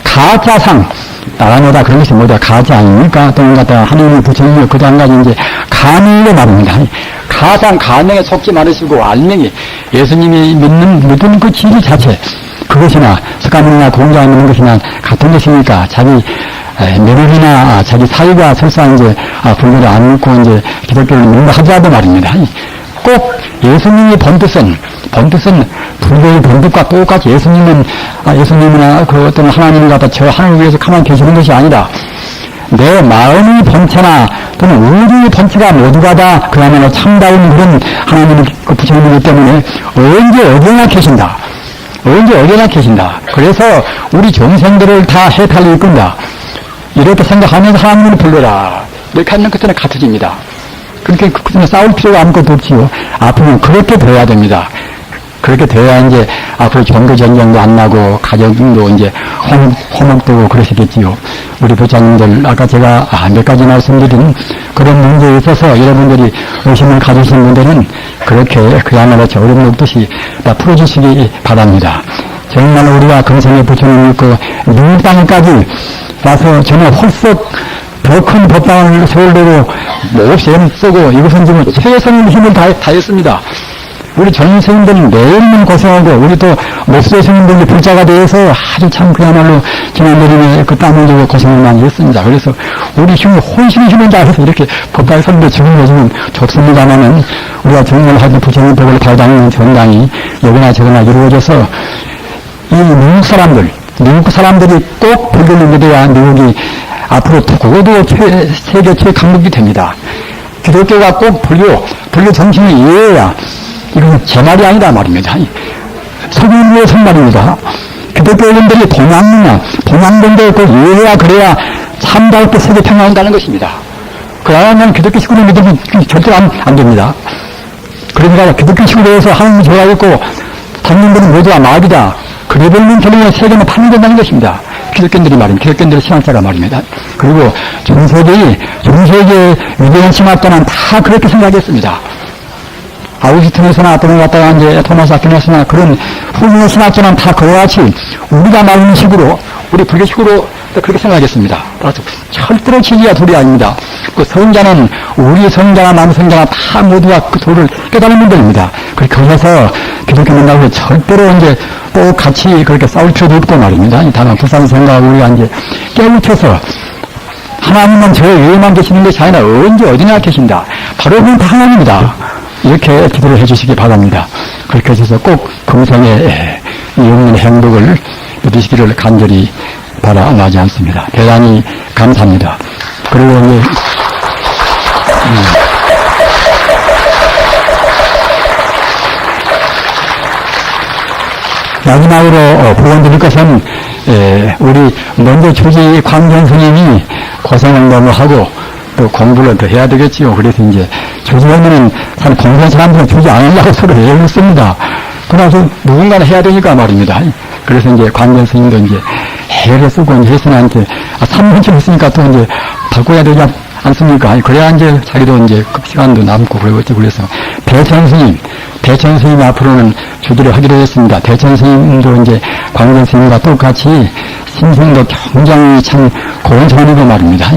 가짜상 나라마다 그런 것이 모두 가짜 아닙니까? 또는 갖다가 하나님의 부처님을 그도 한 가지 이제 가능으로 말입니다. 가상, 가능에 속지 말으시고 알맹이 예수님이 믿는 그 진리 자체 그것이나 석가모니나 공자가 믿는 것이나 같은 것이니까 자기 며느리나 자기 사위가 설사 이제 불교를 안 믿고 이제 기독교를 믿는다 하더라도 말입니다. 꼭 예수님이 본뜻은 불교의 본뜻과 똑같이 예수님이나 그 어떤 하나님과 저 하나님 위해서 가만히 계시는 것이 아니라 내 마음의 본체나 또는 우주의 본체가 모두가 다 그야말로 참다운 그런 하나님의 그 부처님이기 때문에 언제 어디나 계신다. 언제 어디나 계신다. 그래서 우리众생들을 다 해탈을 이끈다. 이렇게 생각하면서 하나님을 불러라. 이렇게 하면 그때는 같아집니다. 그렇게 그때는 싸울 필요가 아무것도 없지요. 앞으로는 그렇게 돼야 됩니다. 그렇게 돼야 이제 앞으로 종교 전쟁도 안 나고 가정도 이제 화목되고 그러시겠지요. 우리 부장님들 아까 제가 몇 가지 말씀드린 그런 문제에 있어서 여러분들이 의심을 가지신 분들은 그렇게 그야말로 저 어려움 없듯이 다 풀어주시기 바랍니다. 정말 우리가 금생에 부처님 있고 미국 땅까지 와서 전에 홀썩 더 큰 법당을 세우려고 몹시 쓰고 이것은 지금 최선의 힘을 다했습니다. 우리 젊은 스님들은 매일매일 고생하고 우리 또 목소리 스님들이 불자가 되어서 아주 참 그야말로 지난번에 그 땀을 들고 고생을 많이 했습니다. 그래서 우리 힘을 혼신의 힘을 다해서 이렇게 법당에 섰는데 지금 요즘은 좋습니다만은 우리가 정말 하도 부처님 법을 발당하는 전당이 여기나 저기나 이루어져서 이 미국 사람들이 꼭 불교를 믿어야 미국이 앞으로 그것도 세계 최강국이 됩니다. 기독교가 꼭 불교 정신을 이해해야 이건 제 말이 아니다 말입니다. 석유의 선말입니다. 기독교인들이 동양분들을 꼭 이해해야 그래야 참다롭게 세계 평화한다는 것입니다. 그러면 기독교식으로 믿으면 절대 안 됩니다. 그러니까 기독교식으로 해서 하나님이 좋아 있고 당민들은 모두가 마귀다. 그래 보면 결국은 세계는 파멸된다는 것입니다. 기독교인들이 말입니다. 기독교인들의 신학자가 말입니다. 그리고 중세계 위대한 신학자는 다 그렇게 생각했습니다. 아우구스틴에서나 또는 갔다가 이제 토마스 아퀴나스나 그런 훌륭한 신학자는 다 그와같이 우리가 말하는 식으로 우리 불교식으로 그렇게 생각했습니다. 따라서 절대로 진리가 둘이 아닙니다. 그 성자는 우리 성자나 남 성자나 다 모두가 그 도를 깨달은 분들입니다. 그렇게 해서 기독교 믿는다고 절대로 이제 꼭 같이 그렇게 싸울 필요도 없고 말입니다. 다만 불쌍히 생각하고 우리가 이제 깨우쳐서 하나님은 저 위에만 계시는 것이 아니라 언제 어디나 계신다. 바로 그건 다 하나님입니다. 이렇게 기도를 해주시기 바랍니다. 그렇게 해주셔서 꼭 금생에 영원의 행복을 누리시기를 간절히 바라마지 않습니다. 대단히 감사합니다. 그리고 이제 마지막으로 부원드릴 것은 우리 먼저 주지 광전 스님이 고생을 너무 하고 또 공부를 더 해야 되겠지요. 그래서 이제 주지하면은 한 공부한 사람들은 주지 않으려고 서로 애를 씁니다. 그래서 누군가는 해야 되니까 말입니다. 그래서 이제 광전 스님도 이제 애를 쓰고 이제 혜선한테 3년째 했으니까 또 이제 바꿔야 되지 않습니까? 그래야 이제 자기도 이제 시간도 남고 그러고 그래서 대천 스님 앞으로는 주기를 하기로 했습니다. 대천 스님도 이제 광전 스님과 똑같이 심성도 굉장히 참 고운 사람이고 말입니다.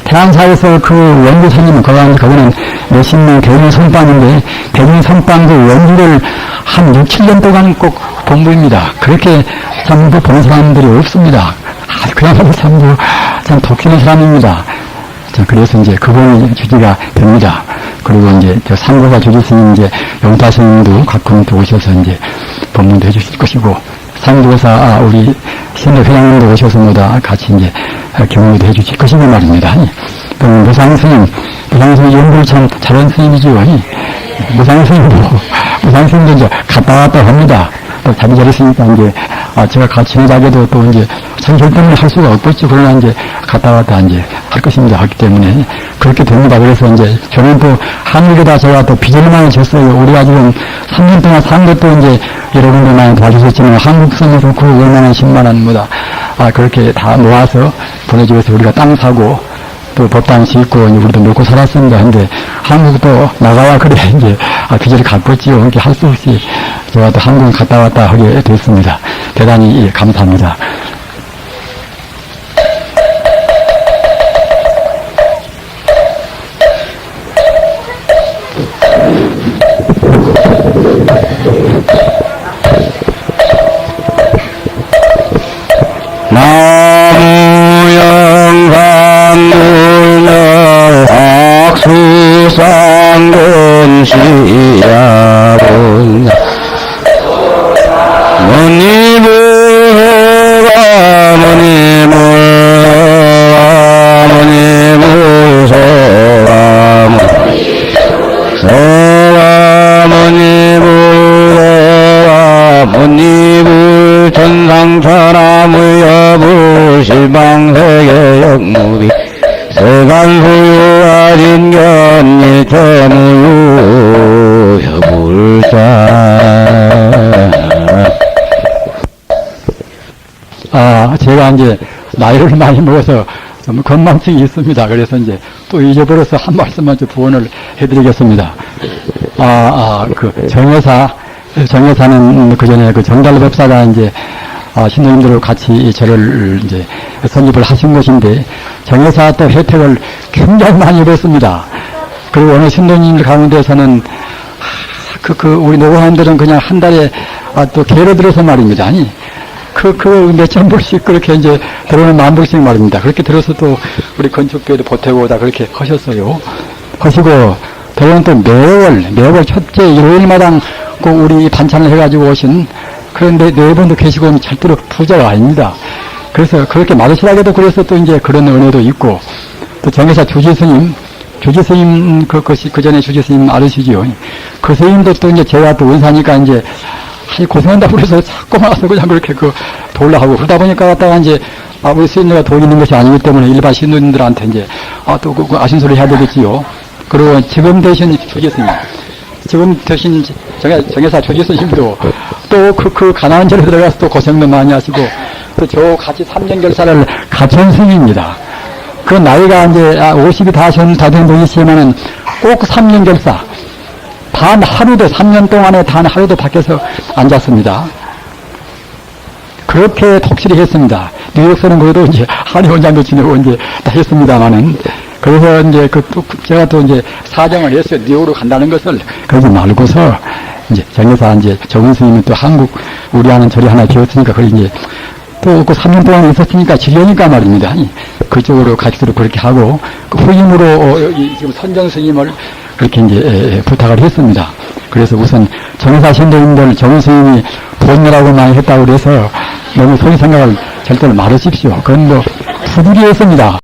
태양사에서 그 원주사님은 거기는 몇십 명 대중 선방인데 대중 선방 그 원주를 한 6, 7년 동안 꼭 공부입니다. 그렇게 참 본 사람들이 없습니다. 그야말로 참 독실한 사람입니다. 자, 그래서 이제 그분이 주지가 됩니다. 그리고 이제 저 상고사 주지스님 이제 영타스님도 가끔 또 오셔서 이제 법문도 해주실 것이고, 상고사 우리 신도 회장님도 오셔서 뭐다 같이 이제 경험도 해주실 것이고 말입니다. 또 무상스님 연구를 참 잘한 스님이죠. 무상스님도 이제 갔다 왔다 합니다. 또 자기 잘했으니까 이제 제가 같이 지내자게도 또 이제 자기 결정을 할 수가 없겠죠. 그러나 이제 갔다 왔다 이제 할 것입니다. 하기 때문에 그렇게 됩니다. 그래서 이제 저는 또 한국에다 제가 또 빚을 많이 졌어요. 우리가 지금 3년 동안 산 것도 이제 여러분들 많이 도와주셨지만 한국 선에서 그 5만원 10만원 뭐다 그렇게 다 모아서 보내주어서 우리가 땅 사고 또 법당 짓고 우리도 먹고 살았습니다. 근데 한국도 나가야 그래 이제 빚을 갚았지요. 이렇게 할 수 없이 제가 또 한국 갔다 왔다 하게 됐습니다. 대단히 감사합니다. 수상근시야본 모니불 전상천하무 여부 실방세계 역무비 세간소유 아진견 일체무유 여불자. 제가 이제 나이를 많이 먹어서 좀 건망증이 있습니다. 그래서 이제 또 잊어버려서 한 말씀만 좀 부언을 해드리겠습니다. 그 정여사는 그 전에 그 정달법사가 이제 신도님들하고 같이 저를 이제 설립을 하신 것인데, 정여사 또 혜택을 굉장히 많이 입었습니다. 그리고 어느 신도님들 가운데서는 우리 노고원들은 그냥 한 달에 또 개로 들어서 말입니다. 아니 몇천 불씩 그렇게 이제 들어오는 10,000불씩 말입니다. 그렇게 들어서 또 우리 건축교회도 보태고 다 그렇게 하셨어요. 하시고, 더러는 또 매월 첫째 일요일마당 꼭 우리 반찬을 해가지고 오신, 그런데 네 분도 계시고 절대로 부자가 아닙니다. 그래서 그렇게 마르시라게도 그래서 또 이제 그런 은혜도 있고, 또 정회사 주지스님 그 전에 주지스님 아르시지요. 그 스님도 또 이제 제가 또 은사니까 이제 고생한다고 그래서 자꾸 와서 그냥 그렇게 도울라 하고, 그러다 보니까 갖다가 이제 우리 스님들가 돈 있는 것이 아니기 때문에 일반 신도님들한테 이제 또 아신소리 해야 되겠지요. 그리고 지금 대신 주지스님, 지금 대신 정회사 주지스님도 또 그 가난한 절에 들어가서 또 고생도 많이 하시고, 또 저 같이 3년 결사를 가천 스님입니다. 그 나이가 이제 50이 다 된 분이시면은 꼭 3년 결사, 단 하루도 3년 동안에 단 하루도 밖에서 앉았습니다. 그렇게 독실히 했습니다. 뉴욕서는 그래도 이제 한의원장도 지내고 이제 다 했습니다만은, 그래서 이제 제가 또 이제 사정을 했어요. 뉴욕으로 간다는 것을. 그러지 말고서 이제 정여사 이제 정은 스님이 또 한국 우리하는 절이 하나 되었으니까, 그걸 이제 또 그 3년 동안 있었으니까 지려니까 말입니다. 그쪽으로 가기로 그렇게 하고, 그 후임으로 지금 선정 스님을 그렇게 이제 부탁을 했습니다. 그래서 우선 정의사 신도님들 정의 스님이 본이라고 많이 했다고 그래서 너무 소위 생각을 절대로 말으십시오. 그건 뭐 푸들이었습니다.